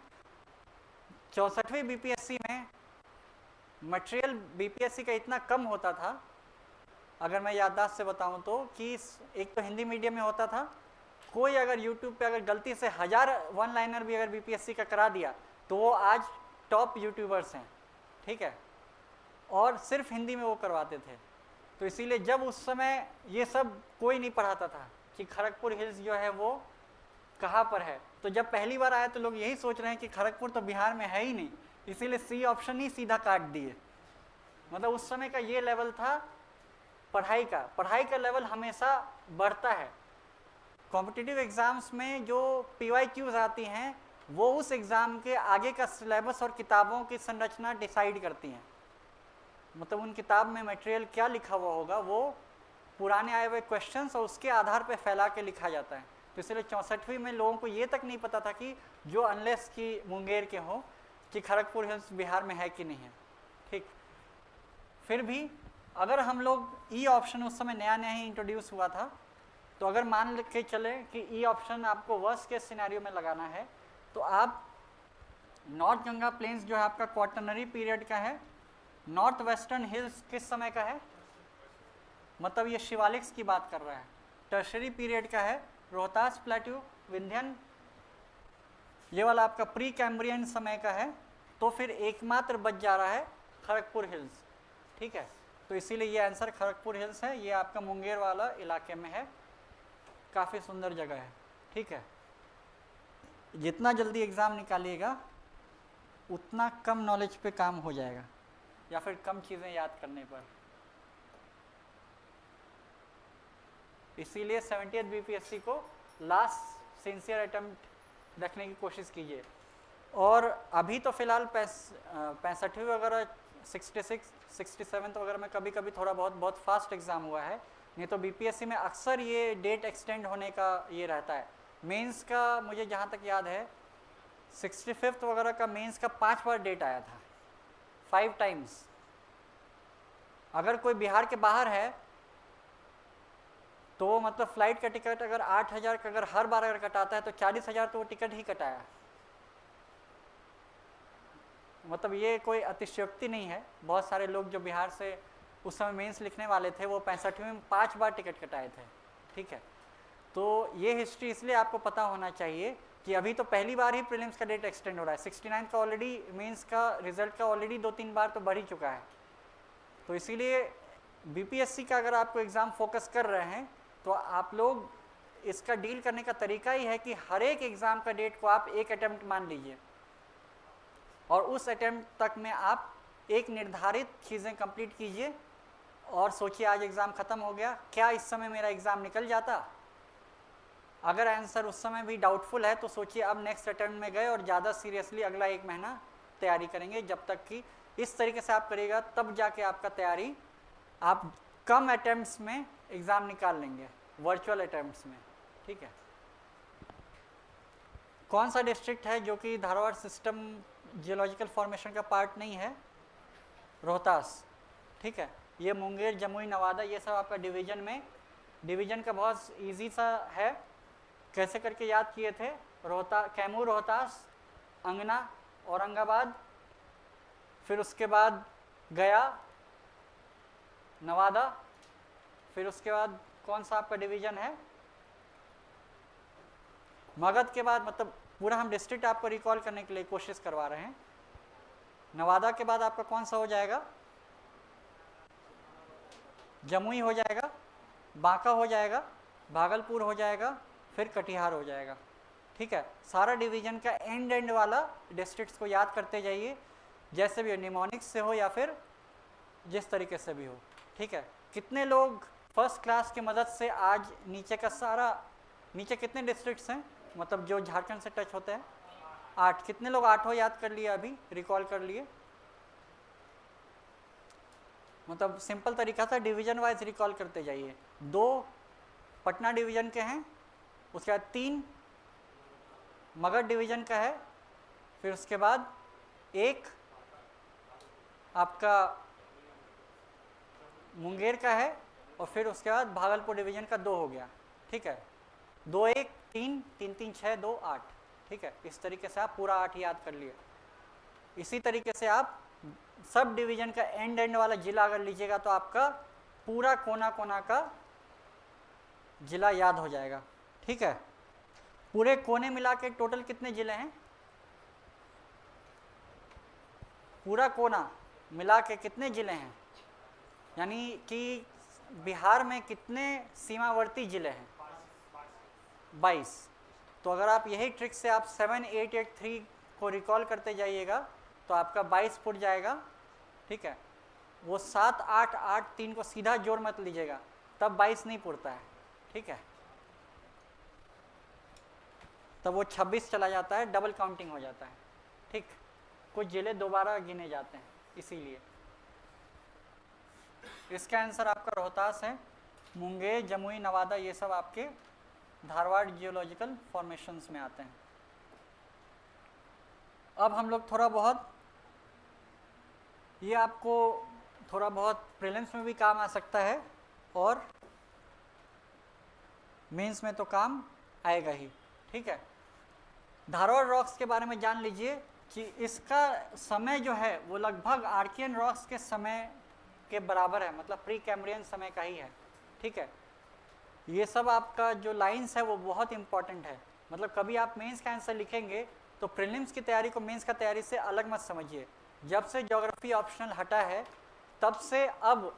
64वीं बीपीएससी में मटेरियल बीपीएससी का इतना कम होता था, अगर मैं याददाश्त से बताऊं तो, कि एक तो हिंदी मीडियम में होता था, कोई अगर यूट्यूब पे अगर गलती से 1000 वन लाइनर भी अगर बीपीएससी का करा दिया तो वो आज टॉप यूट्यूबर्स हैं। ठीक है, और सिर्फ हिंदी में वो करवाते थे। तो इसीलिए जब उस समय ये सब कोई नहीं पढ़ाता था कि खड़गपुर हिल्स जो है वो कहाँ पर है, तो जब पहली बार आया तो लोग यही सोच रहे हैं कि खड़गपुर तो बिहार में है ही नहीं, इसीलिए सी ऑप्शन ही सीधा काट दिए। मतलब उस समय का ये लेवल था पढ़ाई का लेवल हमेशा बढ़ता है। कॉम्पिटिटिव एग्जाम्स में जो PYQs आती हैं वो उस एग्ज़ाम के आगे का सिलेबस और किताबों की संरचना डिसाइड करती हैं। मतलब उन किताब में मटेरियल क्या लिखा हुआ होगा वो पुराने आए हुए क्वेश्चंस और उसके आधार पर फैला के लिखा जाता है। तो इसलिए 64वीं में लोगों को ये तक नहीं पता था कि जो अनलेस कि मुंगेर के हों कि खड़गपुर हिल्स बिहार में है कि नहीं है। ठीक, फिर भी अगर हम लोग ई ऑप्शन उस समय नया नया ही इंट्रोड्यूस हुआ था, तो अगर मान के चले कि ई ऑप्शन आपको वर्स्ट केस सिनेरियो में लगाना है, तो आप नॉर्थ गंगा प्लेन्स जो है आपका क्वार्टरनरी पीरियड का है, नॉर्थ वेस्टर्न हिल्स किस समय का है, मतलब ये शिवालिक्स की बात कर रहा है, टर्शरी पीरियड का है, रोहतास प्लेट्यू, विंध्यन, ये वाला आपका प्री कैम्ब्रियन समय का है। तो फिर एकमात्र बच जा रहा है खड़गपुर हिल्स। ठीक है, तो इसीलिए ये आंसर खड़गपुर हिल्स है। ये आपका मुंगेर वाला इलाके में है, काफ़ी सुंदर जगह है। ठीक है, जितना जल्दी एग्ज़ाम निकालिएगा उतना कम नॉलेज पे काम हो जाएगा, या फिर कम चीज़ें याद करने पर। इसीलिए 70th बीपीएससी को लास्ट सिंसियर अटेम्प्ट रखने की कोशिश कीजिए। और अभी तो फ़िलहाल 65वीं वगैरह 66, 67 वगैरह में कभी कभी थोड़ा बहुत फास्ट एग्ज़ाम हुआ है, नहीं तो बीपीएससी में अक्सर ये डेट एक्सटेंड होने का ये रहता है। मेंस का मुझे जहाँ तक याद है 65th वगैरह का मेंस का 5 बार डेट आया था, 5 टाइम्स। अगर कोई बिहार के बाहर है तो मतलब फ्लाइट का टिकट अगर 8000 का अगर हर बार अगर कटाता है तो 40,000 तो वो टिकट ही कटाया। मतलब ये कोई अतिशयोक्ति नहीं है। बहुत सारे लोग जो बिहार से उस समय मेंस लिखने वाले थे वो 65वीं में 5 बार टिकट कटाए थे। ठीक है, तो ये हिस्ट्री इसलिए आपको पता होना चाहिए कि अभी तो पहली बार ही प्रीलिम्स का डेट एक्सटेंड हो रहा है, 69 का ऑलरेडी मेंस का रिजल्ट का ऑलरेडी 2-3 बार तो बढ़ ही चुका है। तो इसीलिए बीपीएससी का अगर आपको एग्ज़ाम फोकस कर रहे हैं तो आप लोग इसका डील करने का तरीका ही है कि हर एक एग्ज़ाम का डेट को आप एक अटैम्प्ट मान लीजिए और उस अटैम्प्ट तक में आप एक निर्धारित चीज़ें कंप्लीट कीजिए और सोचिए आज एग्ज़ाम ख़त्म हो गया, क्या इस समय मेरा एग्ज़ाम निकल जाता? अगर आंसर उस समय भी डाउटफुल है तो सोचिए अब नेक्स्ट अटैम्प्ट में गए और ज़्यादा सीरियसली अगला 1 महीना तैयारी करेंगे, जब तक कि इस तरीके से आप करिएगा तब जाके आपका तैयारी आप कम अटैम्प्ट्स में एग्ज़ाम निकाल लेंगे, वर्चुअल अटैम्प्ट्स में। ठीक है, कौन सा डिस्ट्रिक्ट है जो कि धारवाड़ सिस्टम जियोलॉजिकल फॉर्मेशन का पार्ट नहीं है? रोहतास। ठीक है, ये मुंगेर, जमुई, नवादा, ये सब आपका डिवीज़न में, डिवीज़न का बहुत इजी सा है, कैसे करके याद किए थे? कैमूर, रोहतास, अंगना, औरंगाबाद, फिर उसके बाद गया, नवादा, फिर उसके बाद कौन सा आपका डिवीज़न है? मगध के बाद, मतलब पूरा हम डिस्ट्रिक्ट आपको रिकॉल करने के लिए कोशिश करवा रहे हैं। नवादा के बाद आपका कौन सा हो जाएगा? जमुई हो जाएगा, बांका हो जाएगा, भागलपुर हो जाएगा, फिर कटिहार हो जाएगा। ठीक है, सारा डिवीज़न का एंड वाला डिस्ट्रिक्ट्स को याद करते जाइए, जैसे भी हो, निमोनिक्स से हो या फिर जिस तरीके से भी हो। ठीक है, कितने लोग फर्स्ट क्लास की मदद से आज नीचे का सारा, नीचे कितने डिस्ट्रिक्ट्स हैं मतलब जो झारखंड से टच होते हैं? 8। कितने लोग 8 याद कर लिए, अभी रिकॉल कर लिए? मतलब सिंपल तरीका था, डिवीज़न वाइज रिकॉल करते जाइए। 2 पटना डिवीज़न के हैं, उसके बाद 3 मगध डिवीज़न का है, फिर उसके बाद 1 आपका मुंगेर का है, और फिर उसके बाद भागलपुर डिवीज़न का 2 हो गया। ठीक है, 2 1 3 3 3 6 2 8। ठीक है, इस तरीके से आप पूरा 8 याद कर लिए। इसी तरीके से आप सब डिवीज़न का एंड वाला जिला अगर लीजिएगा तो आपका पूरा कोना कोना का जिला याद हो जाएगा। ठीक है, पूरे कोने मिला के टोटल कितने जिले हैं? पूरा कोना मिला के कितने जिले हैं? यानी कि बिहार में कितने सीमावर्ती जिले हैं? 22। तो अगर आप यही ट्रिक से आप 7883 को रिकॉल करते जाइएगा तो आपका 22 फुट जाएगा। ठीक है, वो 7 8 8 3 को सीधा जोड़ मत लीजिएगा, तब 22 नहीं पुरता है। ठीक है, तब वो 26 चला जाता है, डबल काउंटिंग हो जाता है। ठीक, कुछ जिले दोबारा गिने जाते हैं, इसीलिए इसका आंसर आपका रोहतास है। मुंगेर, जमुई, नवादा ये सब आपके धारवाड़ जियोलॉजिकल फॉर्मेशंस में आते हैं। अब हम लोग थोड़ा बहुत, ये आपको थोड़ा बहुत प्रीलिम्स में भी काम आ सकता है और मेंस में तो काम आएगा ही। ठीक है, धारवाड़ रॉक्स के बारे में जान लीजिए कि इसका समय जो है वो लगभग आर्कियन रॉक्स के समय के बराबर है, मतलब प्री कैम्ब्रियन समय का ही है। ठीक है, ये सब आपका जो लाइंस है वो बहुत इंपॉर्टेंट है। मतलब कभी आप मेंस का आंसर लिखेंगे तो प्रीलिम्स की तैयारी को मेंस का तैयारी से अलग मत समझिए। जब से ज्योग्राफी ऑप्शनल हटा है तब से अब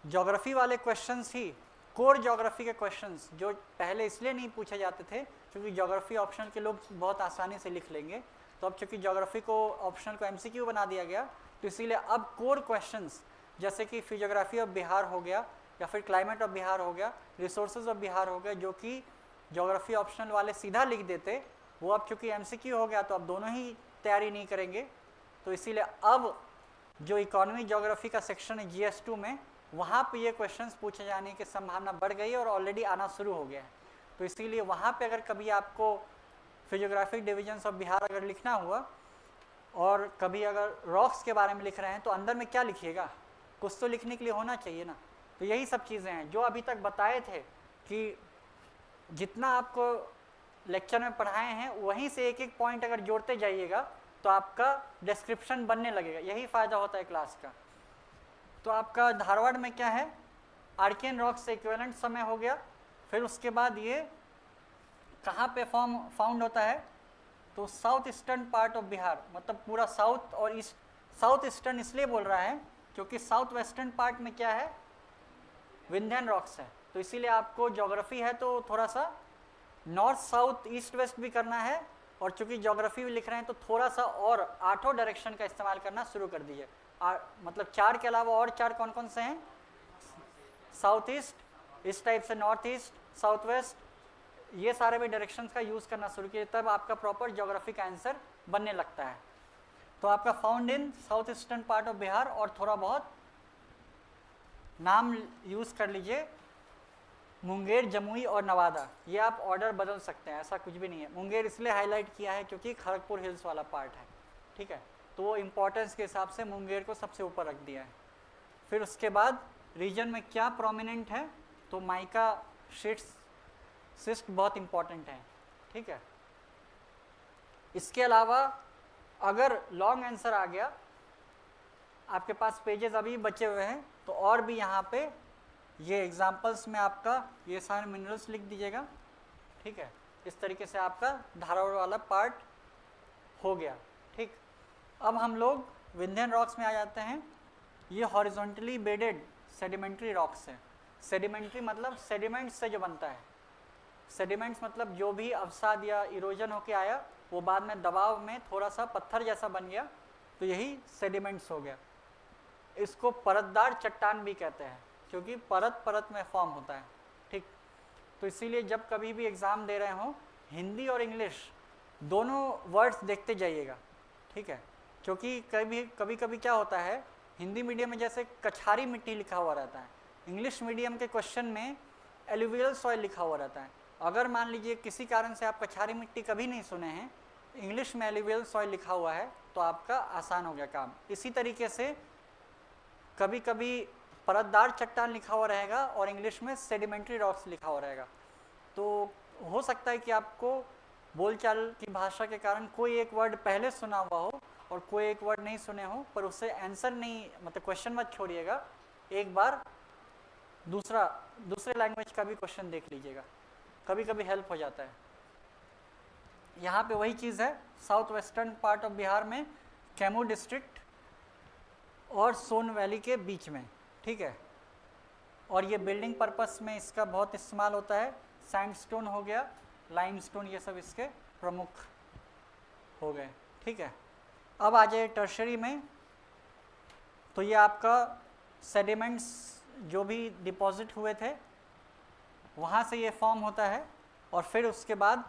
ज्योग्राफी वाले क्वेश्चंस ही, कोर ज्योग्राफी के क्वेश्चंस जो पहले इसलिए नहीं पूछे जाते थे क्योंकि ज्योग्राफी ऑप्शनल के लोग बहुत आसानी से लिख लेंगे, तो अब चूँकि ज्योग्राफी को ऑप्शनल को MCQ बना दिया गया तो इसीलिए अब कोर क्वेश्चंस जैसे कि फिजियोग्राफी ऑफ बिहार हो गया या फिर क्लाइमेट ऑफ बिहार हो गया, रिसोर्सेज ऑफ बिहार हो गया, जो कि ज्योग्राफी ऑप्शनल वाले सीधा लिख देते, वो अब चूँकि MCQ हो गया तो अब दोनों ही तैयारी नहीं करेंगे। तो इसीलिए अब जो इकोनॉमी ज्योग्राफी का सेक्शन है GS2 में, वहाँ पे ये क्वेश्चंस पूछे जाने की संभावना बढ़ गई है और ऑलरेडी आना शुरू हो गया है। तो इसीलिए वहाँ पे अगर कभी आपको फिजियोग्राफिक डिविजन्स ऑफ बिहार अगर लिखना हुआ और कभी अगर रॉक्स के बारे में लिख रहे हैं तो अंदर में क्या लिखिएगा, कुछ तो लिखने के लिए होना चाहिए ना। तो यही सब चीज़ें हैं जो अभी तक बताए थे कि जितना आपको लेक्चर में पढ़ाए हैं वहीं से एक एक पॉइंट अगर जोड़ते जाइएगा तो आपका डिस्क्रिप्शन बनने लगेगा, यही फ़ायदा होता है क्लास का। तो आपका धारवाड़ में क्या है, आर्कियन रॉक से इक्विवेलेंट समय हो गया, फिर उसके बाद ये कहाँ पे फाउंड होता है? तो south eastern part of Bihar, मतलब पूरा साउथ और ईस्ट। साउथ ईस्टर्न इसलिए बोल रहा है क्योंकि साउथ वेस्टर्न पार्ट में क्या है? विंध्यन रॉक्स है। तो इसीलिए आपको ज्योग्राफी है तो थोड़ा सा नॉर्थ साउथ ईस्ट वेस्ट भी करना है, और चूंकि ज्योग्राफी भी लिख रहे हैं तो थोड़ा सा और 8 डायरेक्शन का इस्तेमाल करना शुरू कर दीजिए। मतलब 4 के अलावा और 4 कौन कौन से हैं? साउथ ईस्ट, इस टाइप से नॉर्थ ईस्ट, साउथ वेस्ट, ये सारे भी डायरेक्शंस का यूज़ करना शुरू किए, तब आपका प्रॉपर ज्योग्राफी का आंसर बनने लगता है। तो आपका found in south eastern part of Bihar, और थोड़ा बहुत नाम यूज़ कर लीजिए, मुंगेर, जमुई और नवादा। ये आप ऑर्डर बदल सकते हैं, ऐसा कुछ भी नहीं है। मुंगेर इसलिए हाईलाइट किया है क्योंकि खड़गपुर हिल्स वाला पार्ट है, ठीक है, तो वो इम्पोर्टेंस के हिसाब से मुंगेर को सबसे ऊपर रख दिया है। फिर उसके बाद रीजन में क्या प्रोमिनेंट है? तो माइका सिस्ट बहुत इम्पॉर्टेंट है, ठीक है। इसके अलावा अगर लॉन्ग आंसर आ गया, आपके पास पेजेस अभी बचे हुए हैं, तो और भी यहाँ पे ये एग्जाम्पल्स में आपका ये सारे मिनरल्स लिख दीजिएगा, ठीक है। इस तरीके से आपका धारावर वाला पार्ट हो गया, ठीक। अब हम लोग विंध्यन रॉक्स में आ जाते हैं। ये हॉरिजॉन्टली बेडेड सेडिमेंट्री रॉक्स है। सेडिमेंट्री मतलब सेडिमेंट्स से जो बनता है। सेडिमेंट्स मतलब जो भी अवसाद या इरोजन होके आया वो बाद में दबाव में थोड़ा सा पत्थर जैसा बन गया, तो यही सेडिमेंट्स हो गया। इसको परतदार चट्टान भी कहते हैं क्योंकि परत परत में फॉर्म होता है, ठीक। तो इसीलिए जब कभी भी एग्ज़ाम दे रहे हो, हिंदी और इंग्लिश दोनों वर्ड्स देखते जाइएगा, ठीक है। क्योंकि कभी कभी क्या होता है, हिंदी मीडियम में जैसे कछारी मिट्टी लिखा हुआ रहता है, इंग्लिश मीडियम के क्वेश्चन में एलुवियल सॉइल लिखा हुआ रहता है। अगर मान लीजिए किसी कारण से आप कछारी मिट्टी कभी नहीं सुने हैं, इंग्लिश में एलुवियल सॉइल लिखा हुआ है, तो आपका आसान हो गया काम। इसी तरीके से कभी कभी परतदार चट्टान लिखा हुआ रहेगा और इंग्लिश में सेडिमेंट्री रॉक्स लिखा हुआ रहेगा। तो हो सकता है कि आपको बोलचाल की भाषा के कारण कोई एक वर्ड पहले सुना हुआ हो और कोई एक वर्ड नहीं सुने हो, पर उससे आंसर नहीं, मतलब क्वेश्चन मत छोड़िएगा, एक बार दूसरे लैंग्वेज का भी क्वेश्चन देख लीजिएगा, कभी कभी हेल्प हो जाता है। यहाँ पे वही चीज़ है, south western part of Bihar में कैमूर डिस्ट्रिक्ट और सोन वैली के बीच में, ठीक है। और ये बिल्डिंग पर्पस में इसका बहुत इस्तेमाल होता है। सैंडस्टोन हो गया, लाइमस्टोन, ये सब इसके प्रमुख हो गए, ठीक है। अब आ जाए टर्शरी में, तो ये आपका सेडिमेंट्स जो भी डिपॉजिट हुए थे वहाँ से ये फॉर्म होता है। और फिर उसके बाद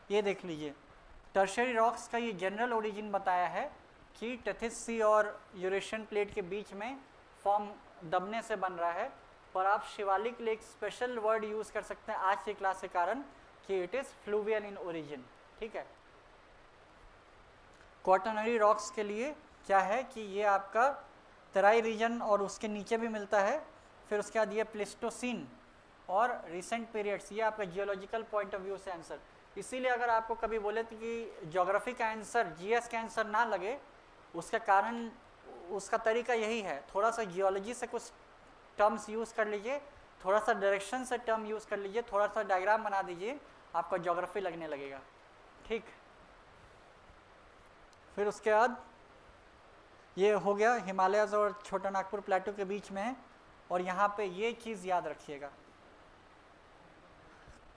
ये देख लीजिए, टर्शरी रॉक्स का ये जनरल ओरिजिन बताया है कि टेथिस सी और यूरेशियन प्लेट के बीच में फॉर्म दबने से बन रहा है, पर आप Shivalik lake special word use कर सकते हैं आज की क्लास के कारण कि it is fluvial in origin, ठीक है। क्वाटरनरी रॉक्स के लिए क्या है कि ये आपका तराई रीजन और उसके नीचे भी मिलता है। फिर उसके बाद ये प्लेस्टोसीन और रिसेंट पीरियड्स, ये आपका जियोलॉजिकल पॉइंट ऑफ व्यू से आंसर। इसीलिए अगर आपको कभी बोले तो कि ज्योग्राफी का आंसर जीएस का आंसर ना लगे, उसका कारण, उसका तरीका यही है, थोड़ा सा जियोलॉजी से कुछ टर्म्स यूज़ कर लीजिए, थोड़ा सा डायरेक्शन से टर्म यूज़ कर लीजिए, थोड़ा सा डायग्राम बना दीजिए, आपका ज्योग्राफी लगने लगेगा, ठीक। फिर उसके बाद ये हो गया हिमालयस और छोटा नागपुर प्लेटो के बीच में है। और यहाँ पे ये चीज़ याद रखिएगा,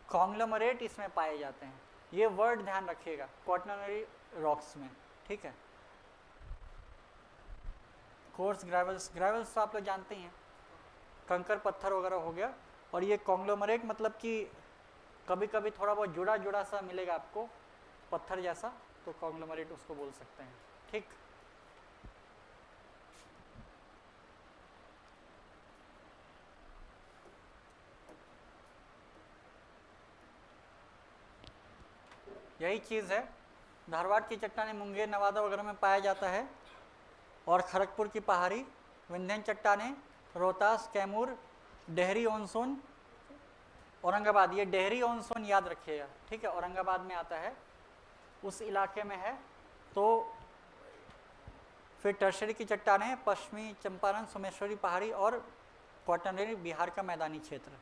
कॉन्ग्लोमरेट इसमें पाए जाते हैं, ये वर्ड ध्यान रखिएगा क्वाटरनरी रॉक्स में, ठीक है। कोर्स ग्रेवल्स तो आप लोग जानते ही हैं, कंकर पत्थर वगैरह हो गया। और ये कॉन्ग्लोमरेट मतलब कि कभी कभी थोड़ा बहुत जुड़ा जुड़ा सा मिलेगा आपको पत्थर जैसा, तो कॉन्ग्लोमरेट उसको बोल सकते हैं, ठीक। यही चीज़ है, धारवाड़ की चट्टानें मुंगेर, नवादा वगैरह में पाया जाता है, और खड़गपुर की पहाड़ी, विंध्यन चट्टानें रोहतास, कैमूर, डेहरी ऑनसोन, औरंगाबाद। ये डेहरी ऑनसोन याद रखिएगा, ठीक है, औरंगाबाद में आता है, उस इलाके में है। तो फिर टर्शरी की चट्टानें पश्चिमी चंपारण, सोमेश्वरी पहाड़ी और क्वाटरनरी बिहार का मैदानी क्षेत्र।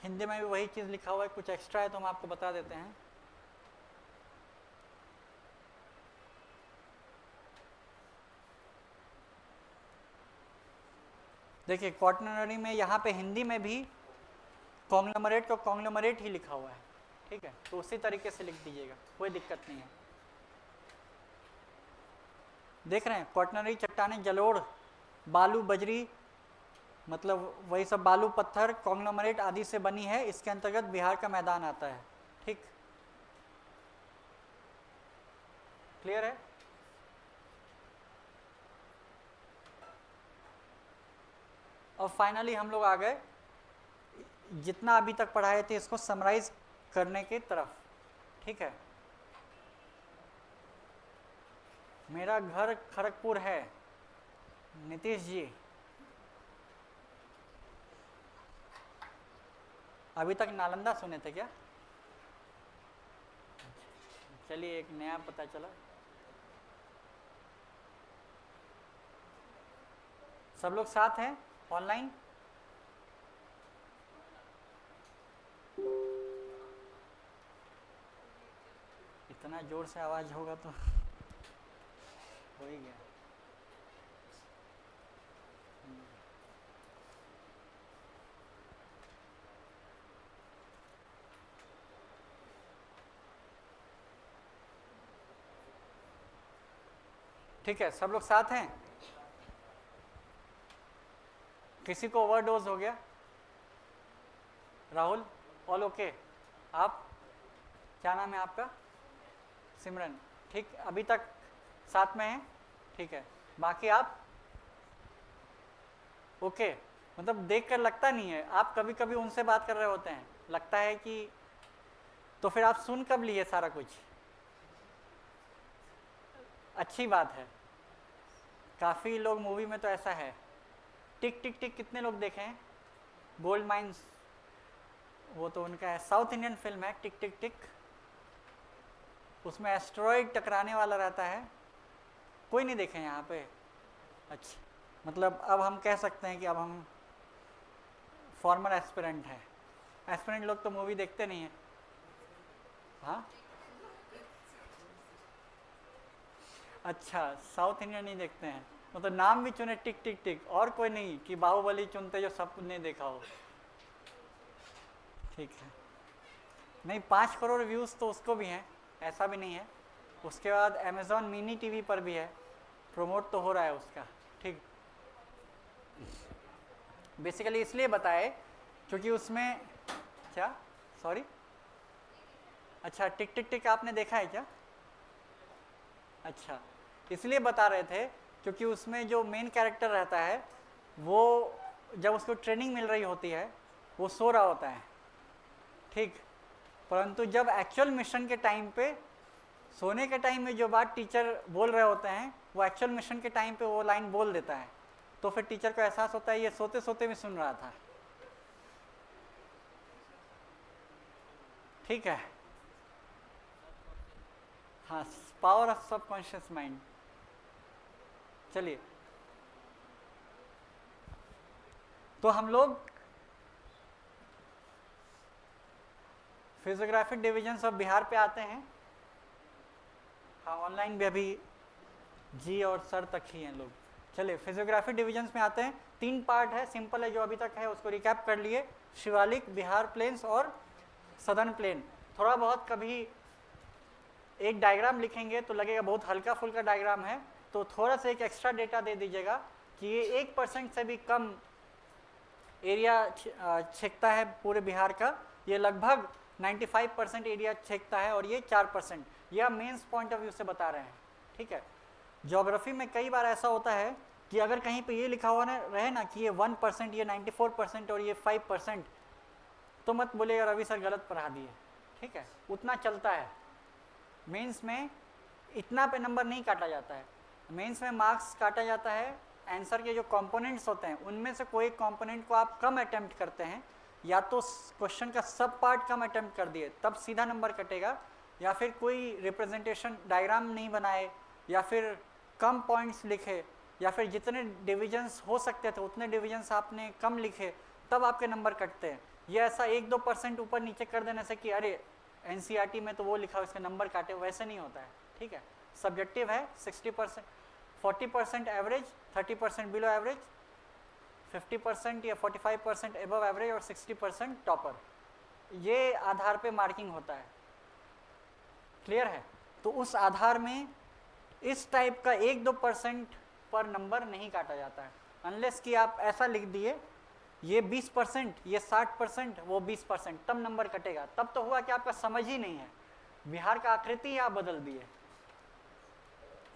हिंदी में भी वही चीज़ लिखा हुआ है, कुछ एक्स्ट्रा है तो हम आपको बता देते हैं। देखिए क्वाटरनरी में यहाँ पे हिंदी में भी कॉन्ग्लोमरेट को कॉन्ग्लोमरेट ही लिखा हुआ है, ठीक है, तो उसी तरीके से लिख दीजिएगा, कोई दिक्कत नहीं है। देख रहे हैं क्वाटरनरी चट्टानें जलोढ़ बालू बजरी मतलब वही सब बालू पत्थर कॉन्ग्लोमरेट आदि से बनी है, इसके अंतर्गत बिहार का मैदान आता है। ठीक, क्लियर है? और फाइनली हम लोग आ गए जितना अभी तक पढ़ाए थे इसको समराइज करने की तरफ। ठीक है, मेरा घर खड़गपुर है, नीतीश जी। अभी तक नालंदा सुने थे क्या? चलिए एक नया पता चला। सब लोग साथ हैं ऑनलाइन? इतना जोर से आवाज होगा तो हो ही गया। ठीक है, सब लोग साथ हैं? किसी को ओवरडोज हो गया? Rahul all okay? आप, क्या नाम है आपका? सिमरन। ठीक, अभी तक साथ में हैं? ठीक है, बाकी आप ओके? मतलब देखकर लगता नहीं है, आप कभी कभी उनसे बात कर रहे होते हैं, लगता है कि, तो फिर आप सुन कब लिए सारा कुछ? अच्छी बात है। काफ़ी लोग मूवी में तो ऐसा है। टिक टिक टिक कितने लोग देखे हैं? गोल्ड माइंस, वो तो उनका है, साउथ इंडियन फिल्म है टिक टिक टिक। उसमें एस्ट्रॉयड टकराने वाला रहता है। कोई नहीं देखे यहाँ पे? अच्छा, मतलब अब हम कह सकते हैं कि अब हम फॉर्मर एस्पिरेंट हैं। एस्पिरेंट लोग तो मूवी देखते नहीं हैं। हाँ, अच्छा, साउथ इंडियन नहीं देखते हैं, मतलब नाम भी चुने टिक टिक टिक, और कोई नहीं कि बाहुबली चुनते जो सब ने देखा हो। ठीक है, नहीं 5 करोड़ व्यूज़ तो उसको भी हैं, ऐसा भी नहीं है। उसके बाद अमेज़ॉन मिनी टीवी पर भी है, प्रमोट तो हो रहा है उसका। ठीक, बेसिकली इसलिए बताए क्योंकि उसमें क्या, सॉरी, अच्छा टिक टिक टिक आपने देखा है क्या? अच्छा, इसलिए बता रहे थे क्योंकि उसमें जो मेन कैरेक्टर रहता है वो जब उसको ट्रेनिंग मिल रही होती है वो सो रहा होता है, ठीक, परंतु जब एक्चुअल मिशन के टाइम पे, सोने के टाइम में जो बात टीचर बोल रहे होते हैं वो एक्चुअल मिशन के टाइम पे वो लाइन बोल देता है, तो फिर टीचर को एहसास होता है ये सोते सोते भी सुन रहा था। ठीक है, हाँ, पावर ऑफ सबकॉन्शियस माइंड। चलिए, तो हम लोग फिजियोग्राफिक डिविजन्स ऑफ बिहार पे आते हैं। हाँ, ऑनलाइन भी अभी जी और सर तक ही हैं लोग। चलिए, फिजियोग्राफिक डिविजन्स में आते हैं। 3 पार्ट है, सिंपल है, जो अभी तक है उसको रिकैप कर लिए। शिवालिक, बिहार प्लेन्स और सदर्न प्लेन। थोड़ा बहुत कभी एक डायग्राम लिखेंगे तो लगेगा बहुत हल्का फुल्का डायग्राम है, तो थोड़ा सा एक एक्स्ट्रा डेटा दे दीजिएगा कि ये 1% से भी कम एरिया छेकता है पूरे बिहार का, ये लगभग 95% एरिया छेकता है, और ये 4%। यह मेंस पॉइंट ऑफ व्यू से बता रहे हैं। ठीक है, ज्योग्राफी में कई बार ऐसा होता है कि अगर कहीं पे ये लिखा हुआ रहे ना कि ये 1%, ये 94% और ये 5%, तो मत बोलिएगा रवि सर गलत पढ़ा दिए। ठीक है, उतना चलता है। मेंस में इतना पे नंबर नहीं काटा जाता है। मेंस में मार्क्स काटा जाता है आंसर के जो कंपोनेंट्स होते हैं उनमें से कोई कंपोनेंट को आप कम अटेम्प्ट करते हैं, या तो क्वेश्चन का सब पार्ट कम अटेम्प्ट कर दिए तब सीधा नंबर कटेगा, या फिर कोई रिप्रेजेंटेशन डायग्राम नहीं बनाए, या फिर कम पॉइंट्स लिखे, या फिर जितने डिविजन्स हो सकते थे उतने डिविजन्स आपने कम लिखे, तब आपके नंबर कटते हैं। ये ऐसा 1-2% ऊपर नीचे कर देने से कि अरे एनसीईआरटी में तो वो लिखा हो इसका नंबर काटे, वैसे नहीं होता है, ठीक है। सब्जेक्टिव है। 60%, 40% एवरेज, 30% बिलो एवरेज, 50% या 45% एबव एवरेज और 60% टॉपर, ये आधार पे मार्किंग होता है। क्लियर है? तो उस आधार में इस टाइप का 1-2% पर नंबर नहीं काटा जाता है, अनलेस कि आप ऐसा लिख दिए ये 20%, ये 60%, वो 20%, तब नंबर कटेगा। तब तो हुआ कि आपका समझ ही नहीं है, बिहार का आकृति ही आप बदल दिए,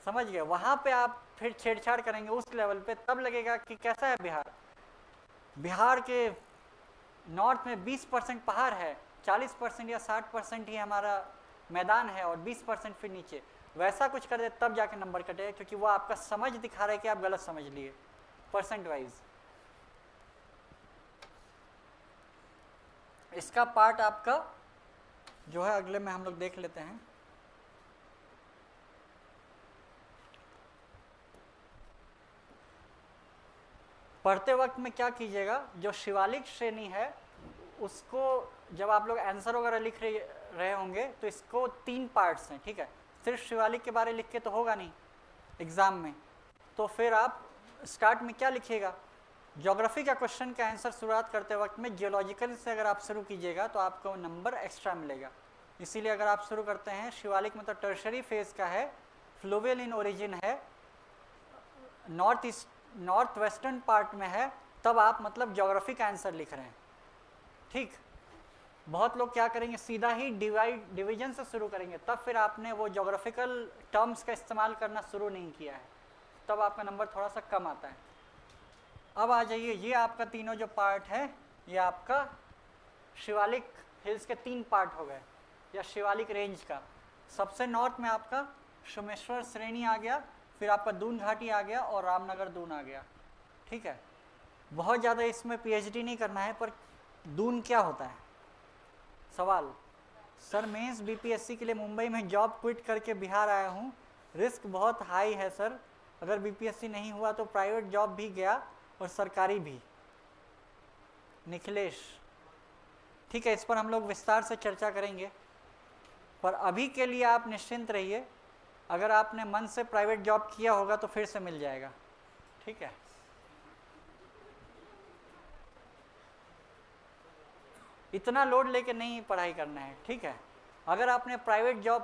समझ गए? वहाँ पे आप फिर छेड़छाड़ करेंगे उस लेवल पे, तब लगेगा कि कैसा है बिहार। बिहार के नॉर्थ में 20% पहाड़ है, 40% या 60% ही हमारा मैदान है और 20% फिर नीचे, वैसा कुछ कर दे तब जाके नंबर कटेगा, क्योंकि वो आपका समझ दिखा रहा है कि आप गलत समझ लिए परसेंट वाइज। इसका पार्ट आपका जो है अगले में हम लोग देख लेते हैं। पढ़ते वक्त में क्या कीजिएगा, जो शिवालिक श्रेणी है उसको जब आप लोग आंसर वगैरह लिख रहे होंगे तो इसको 3 पार्ट्स हैं, ठीक है। सिर्फ शिवालिक के बारे लिख के तो होगा नहीं एग्जाम में, तो फिर आप स्टार्ट में क्या लिखिएगा, ज्योग्राफी का क्वेश्चन का आंसर शुरुआत करते वक्त में जियोलॉजिकल से अगर आप शुरू कीजिएगा तो आपको नंबर एक्स्ट्रा मिलेगा। इसीलिए अगर आप शुरू करते हैं शिवालिक में तो टर्शरी फेज का है, फ्लूवियल इन ओरिजिन है, नॉर्थ वेस्टर्न पार्ट में है, तब आप मतलब ज्योग्राफी का आंसर लिख रहे हैं, ठीक। बहुत लोग क्या करेंगे, सीधा ही डिवीजन से शुरू करेंगे, तब फिर आपने वो ज्योग्राफिकल टर्म्स का इस्तेमाल करना शुरू नहीं किया है, तब आपका नंबर थोड़ा सा कम आता है। अब आ जाइए, ये आपका तीनों जो पार्ट है ये आपका शिवालिक हिल्स के 3 पार्ट हो गए, या शिवालिक रेंज का। सबसे नॉर्थ में आपका सोमेश्वर श्रेणी आ गया, फिर आपका दून घाटी आ गया और रामनगर दून आ गया, ठीक है। बहुत ज़्यादा इसमें पीएचडी नहीं करना है, पर दून क्या होता है सवाल। सर मेंस बीपीएससी के लिए मुंबई में जॉब क्विट करके बिहार आया हूँ, रिस्क बहुत हाई है सर, अगर बीपीएससी नहीं हुआ तो प्राइवेट जॉब भी गया और सरकारी भी। निखिलेश, ठीक है, इस पर हम लोग विस्तार से चर्चा करेंगे, पर अभी के लिए आप निश्चिंत रहिए, अगर आपने मन से प्राइवेट जॉब किया होगा तो फिर से मिल जाएगा, ठीक है। इतना लोड लेके नहीं पढ़ाई करना है, ठीक है। अगर आपने प्राइवेट जॉब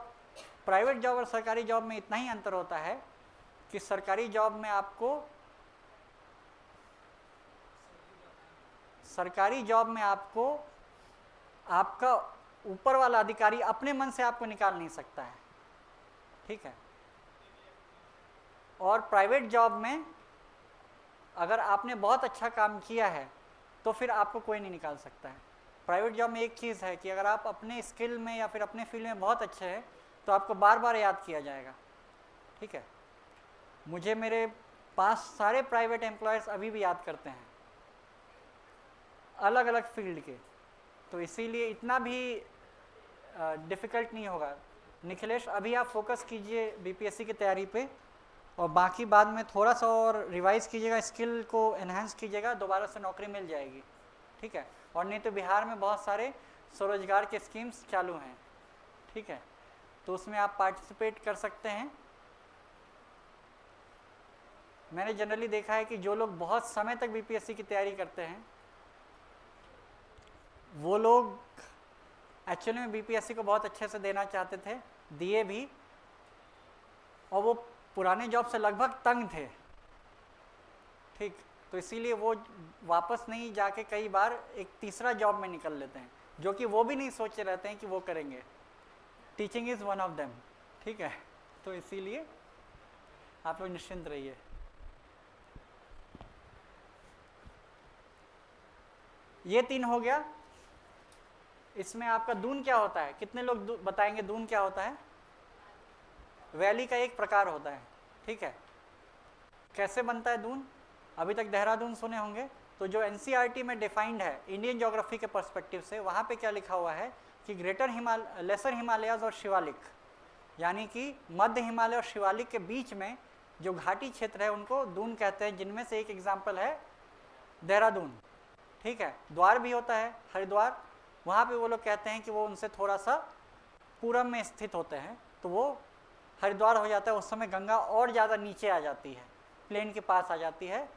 और सरकारी जॉब में इतना ही अंतर होता है कि सरकारी जॉब में आपको आपका ऊपर वाला अधिकारी अपने मन से आपको निकाल नहीं सकता है, ठीक है। और प्राइवेट जॉब में अगर आपने बहुत अच्छा काम किया है तो फिर आपको कोई नहीं निकाल सकता है। प्राइवेट जॉब में एक चीज़ है कि अगर आप अपने स्किल में या फिर अपने फील्ड में बहुत अच्छे हैं तो आपको बार बार याद किया जाएगा, ठीक है। मुझे मेरे पास सारे प्राइवेट एम्प्लॉयज़ अभी भी याद करते हैं, अलग अलग फील्ड के, तो इसीलिए इतना भी डिफ़िकल्ट नहीं होगा। निखिलेश, अभी आप फोकस कीजिए बीपीएससी की तैयारी पे, और बाकी बाद में थोड़ा सा और रिवाइज कीजिएगा, स्किल को एनहांस कीजिएगा, दोबारा से नौकरी मिल जाएगी, ठीक है। और नहीं तो बिहार में बहुत सारे स्वरोजगार के स्कीम्स चालू हैं, ठीक है, तो उसमें आप पार्टिसिपेट कर सकते हैं। मैंने जनरली देखा है कि जो लोग बहुत समय तक बीपीएससी की तैयारी करते हैं वो लोग एक्चुअली में बीपीएससी को बहुत अच्छे से देना चाहते थे, दिए भी, और वो पुराने जॉब से लगभग तंग थे, ठीक, तो इसीलिए वो वापस नहीं जाके कई बार एक तीसरा जॉब में निकल लेते हैं, जो कि वो भी नहीं सोचे रहते हैं कि वो करेंगे। Teaching is one of them, ठीक है, तो इसीलिए आप लोग निश्चिंत रहिए। ये 3 हो गया। इसमें आपका दून क्या होता है, कितने लोग बताएंगे दून क्या होता है? वैली का एक प्रकार होता है, ठीक है। कैसे बनता है दून? अभी तक देहरादून सुने होंगे, तो जो एनसीईआरटी में डिफाइंड है इंडियन ज्योग्राफी के पर्सपेक्टिव से, वहाँ पे क्या लिखा हुआ है कि लेसर हिमालयाज और शिवालिक, यानी कि मध्य हिमालय और शिवालिक के बीच में जो घाटी क्षेत्र है उनको दून कहते हैं, जिनमें से एक एग्जाम्पल है देहरादून, ठीक है, द्वार भी होता है हरिद्वार, वहाँ पे वो लोग कहते हैं कि वो उनसे थोड़ा सा पूरब में स्थित होते हैं, तो वो हरिद्वार हो जाता है। उस समय गंगा और ज़्यादा नीचे आ जाती है, प्लेन के पास आ जाती है,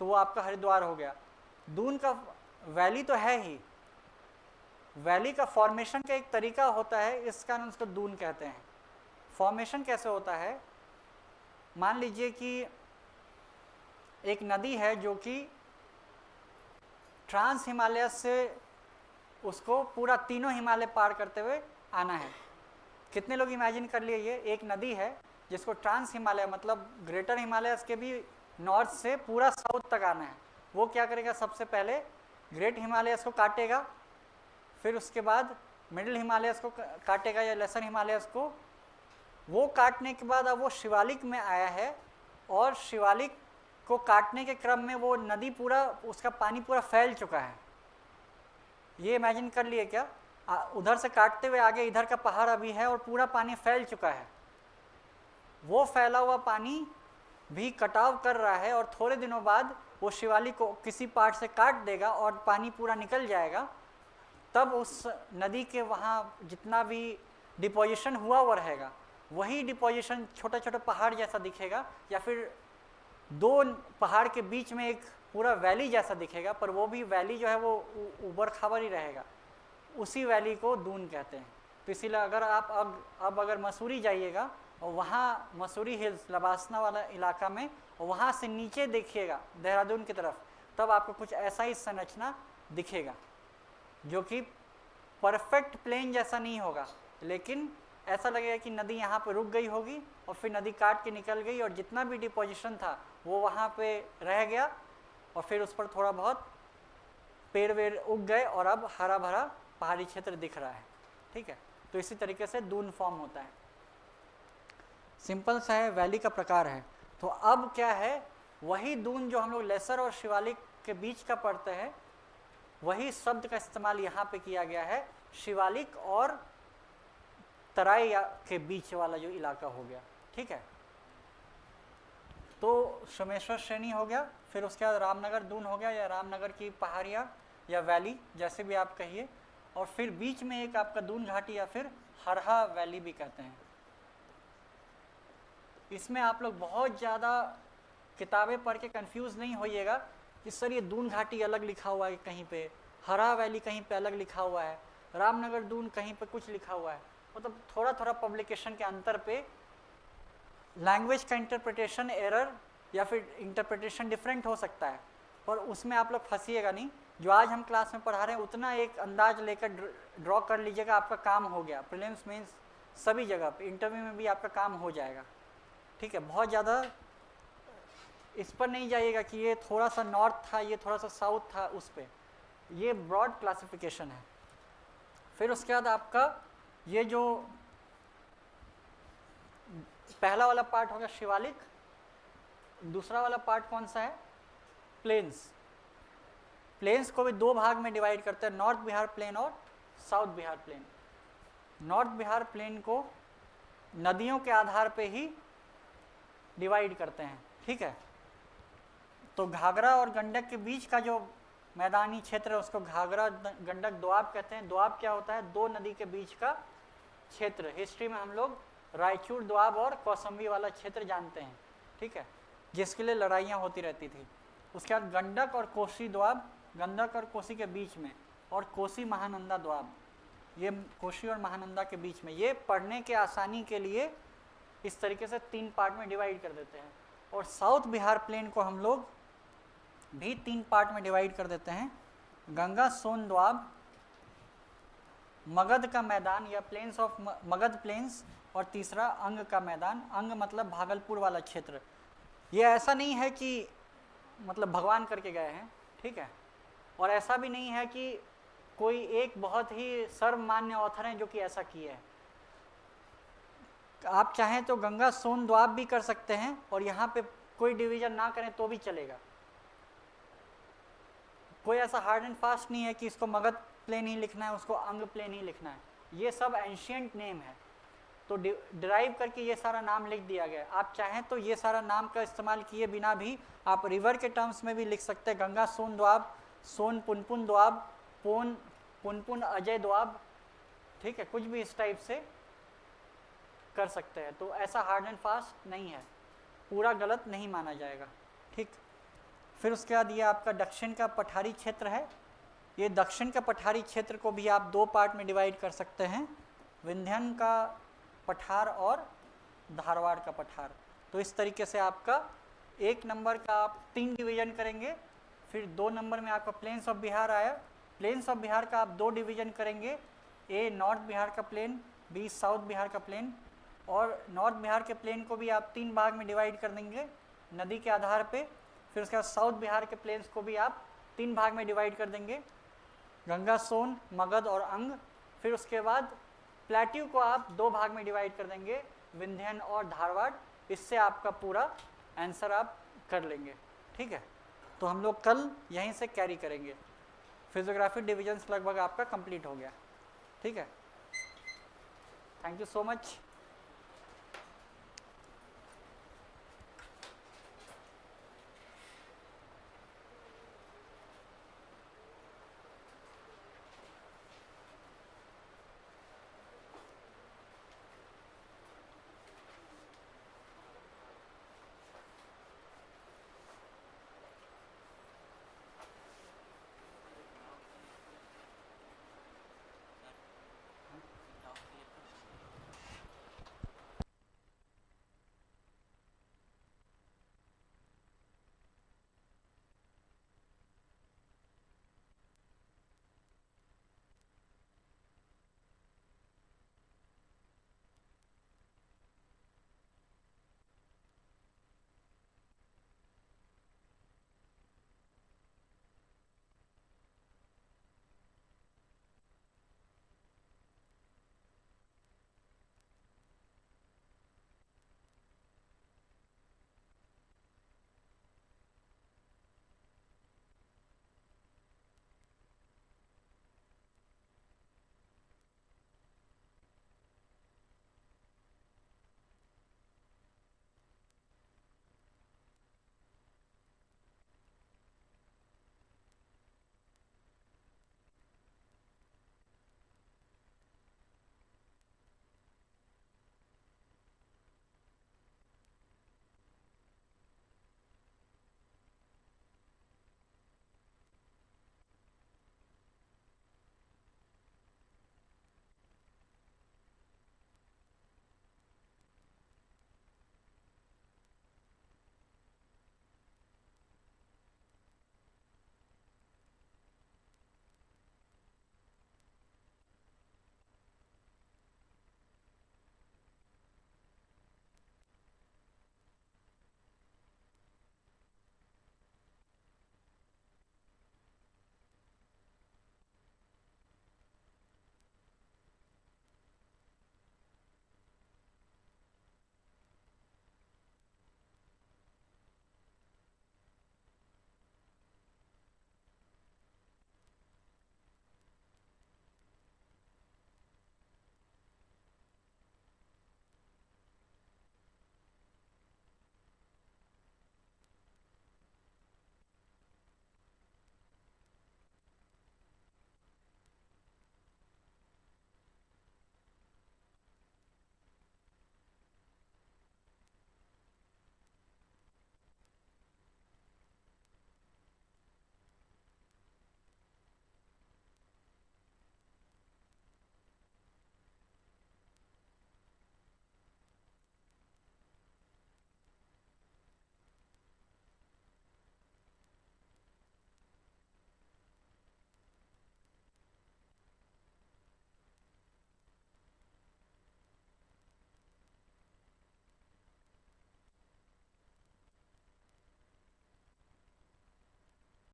तो वो आपका हरिद्वार हो गया। दून का वैली तो है ही, वैली का फॉर्मेशन का एक तरीका होता है, इस कारण उसको दून कहते हैं। फॉर्मेशन कैसे होता है, मान लीजिए कि एक नदी है जो कि ट्रांस हिमालय से उसको पूरा तीनों हिमालय पार करते हुए आना है। कितने लोग इमेजिन कर लिए, ये एक नदी है जिसको ट्रांस हिमालय मतलब ग्रेटर हिमालयस के भी नॉर्थ से पूरा साउथ तक आना है। वो क्या करेगा, सबसे पहले ग्रेट हिमालयस को काटेगा, फिर उसके बाद मिडिल हिमालयस को काटेगा या लेसर हिमालयस को। वो काटने के बाद अब वो शिवालिक में आया है, और शिवालिक को काटने के क्रम में वो नदी पूरा, उसका पानी पूरा फैल चुका है। ये इमेजिन कर लिए क्या, उधर से काटते हुए आगे इधर का पहाड़ अभी है और पूरा पानी फैल चुका है। वो फैला हुआ पानी भी कटाव कर रहा है, और थोड़े दिनों बाद वो शिवालिक को किसी पार्ट से काट देगा और पानी पूरा निकल जाएगा। तब उस नदी के वहाँ जितना भी डिपोजिशन हुआ वो रहेगा, वही डिपोजिशन छोटा छोटा पहाड़ जैसा दिखेगा, या फिर दो पहाड़ के बीच में एक पूरा वैली जैसा दिखेगा, पर वो भी वैली जो है वो ऊबड़ खाबड़ ही रहेगा। उसी वैली को दून कहते हैं। तो इसीलिए अगर आप अब अगर मसूरी जाइएगा और वहाँ मसूरी हिल्स लबासना वाला इलाका में, और वहाँ से नीचे देखिएगा देहरादून की तरफ, तब आपको कुछ ऐसा ही संरचना दिखेगा, जो कि परफेक्ट प्लेन जैसा नहीं होगा, लेकिन ऐसा लगेगा कि नदी यहाँ पे रुक गई होगी और फिर नदी काट के निकल गई, और जितना भी डिपोजिशन था वो वहाँ पे रह गया, और फिर उस पर थोड़ा बहुत पेड़ वेड़ उग गए और अब हरा भरा पहाड़ी क्षेत्र दिख रहा है। ठीक है, तो इसी तरीके से दून फॉर्म होता है। सिंपल सा है, वैली का प्रकार है। तो अब क्या है, वही दून जो हम लोग लेसर और शिवालिक के बीच का पढ़ते हैं, वही शब्द का इस्तेमाल यहाँ पे किया गया है, शिवालिक और तराई के बीच वाला जो इलाका हो गया। ठीक है, तो सोमेश्वर श्रेणी हो गया, फिर उसके बाद रामनगर दून हो गया, या रामनगर की पहाड़ियाँ या वैली जैसे भी आप कहिए, और फिर बीच में एक आपका दून घाटी या फिर हरहा वैली भी कहते हैं। इसमें आप लोग बहुत ज़्यादा किताबें पढ़ के कंफ्यूज नहीं होइएगा कि सर ये दून घाटी अलग लिखा हुआ है कहीं पे, हरहा वैली कहीं पे अलग लिखा हुआ है, रामनगर दून कहीं पे कुछ लिखा हुआ है। मतलब थोड़ा थोड़ा पब्लिकेशन के अंतर पे लैंग्वेज का इंटरप्रिटेशन एरर या फिर इंटरप्रिटेशन डिफरेंट हो सकता है, पर उसमें आप लोग फंसिएगा नहीं। जो आज हम क्लास में पढ़ा रहे हैं उतना एक अंदाज लेकर ड्रॉ कर लीजिएगा, आपका काम हो गया। प्रीलिम्स मेंस सभी जगह पे, इंटरव्यू में भी आपका काम हो जाएगा। ठीक है, बहुत ज़्यादा इस पर नहीं जाइएगा कि ये थोड़ा सा नॉर्थ था, ये थोड़ा सा साउथ था, उस पर। ये ब्रॉड क्लासिफिकेशन है। फिर उसके बाद आपका ये जो पहला वाला पार्ट होगा शिवालिक, दूसरा वाला पार्ट कौन सा है, प्लेन्स। प्लेन्स को भी दो भाग में डिवाइड करते हैं, नॉर्थ बिहार प्लेन और south Bihar plain. North Bihar plain को नदियों के आधार पे ही डिवाइड करते हैं। ठीक है, तो घाघरा और गंडक के बीच का जो मैदानी क्षेत्र है उसको घाघरा गंडक दोआब कहते हैं। दोआब क्या होता है, दो नदी के बीच का क्षेत्र। हिस्ट्री में हम लोग रायचूर दोआब और कौसंबी वाला क्षेत्र जानते हैं। ठीक है, जिसके लिए लड़ाइयाँ होती रहती थी। उसके बाद गंडक और कोसी दोआब, गंडक और कोसी के बीच में, और कोसी महानंदा दोआब, ये कोसी और महानंदा के बीच में। ये पढ़ने के आसानी के लिए इस तरीके से तीन पार्ट में डिवाइड कर देते हैं। और साउथ बिहार प्लेन को हम लोग भी तीन पार्ट में डिवाइड कर देते हैं, गंगा सोन दोआब, मगध का मैदान या प्लेन्स ऑफ मगध प्लेन्स, और तीसरा अंग का मैदान। अंग मतलब भागलपुर वाला क्षेत्र। ये ऐसा नहीं है कि मतलब भगवान करके गए हैं, ठीक है, और ऐसा भी नहीं है कि कोई एक बहुत ही सर्वमान्य ऑथर हैं जो कि ऐसा किए हैं। आप चाहें तो गंगा सोन दोआब भी कर सकते हैं, और यहाँ पे कोई डिवीजन ना करें तो भी चलेगा। कोई ऐसा हार्ड एंड फास्ट नहीं है कि इसको मगध प्लेन ही लिखना है, उसको अंग प्लेन ही लिखना है। ये सब एंशिएंट नेम है, तो डिराइव करके ये सारा नाम लिख दिया गया। आप चाहें तो ये सारा नाम का इस्तेमाल किए बिना भी आप रिवर के टर्म्स में भी लिख सकते हैं, गंगा सोन दोआब सोन पुनपुन दोआब, पोन पुनपुन अजय दोआब, ठीक है, कुछ भी इस टाइप से कर सकते हैं। तो ऐसा हार्ड एंड फास्ट नहीं है, पूरा गलत नहीं माना जाएगा, ठीक। फिर उसके बाद ये आपका दक्षिण का पठारी क्षेत्र है। ये दक्षिण का पठारी क्षेत्र को भी आप दो पार्ट में डिवाइड कर सकते हैं, विंध्यन का पठार और धारवाड़ का पठार। तो इस तरीके से आपका 1 नंबर का आप 3 डिवीजन करेंगे, फिर 2 नंबर में आपका प्लेन्स ऑफ बिहार आया, प्लेन्स ऑफ बिहार का आप 2 डिवीजन करेंगे, ए नॉर्थ बिहार का प्लेन, बी साउथ बिहार का प्लेन, और नॉर्थ बिहार के प्लेन को भी आप 3 भाग में डिवाइड कर देंगे नदी के आधार पे। फिर उसके बाद साउथ बिहार के प्लेन्स को भी आप 3 भाग में डिवाइड कर देंगे, गंगा सोन, मगध और अंग। फिर उसके बाद प्लेट्यू को आप 2 भाग में डिवाइड कर देंगे, विंध्यन और धारवाड़। इससे आपका पूरा आंसर आप कर लेंगे, ठीक है। तो हम लोग कल यहीं से कैरी करेंगे। फिजियोग्राफी डिविजन्स लगभग आपका कंप्लीट हो गया, ठीक है। Thank you so much.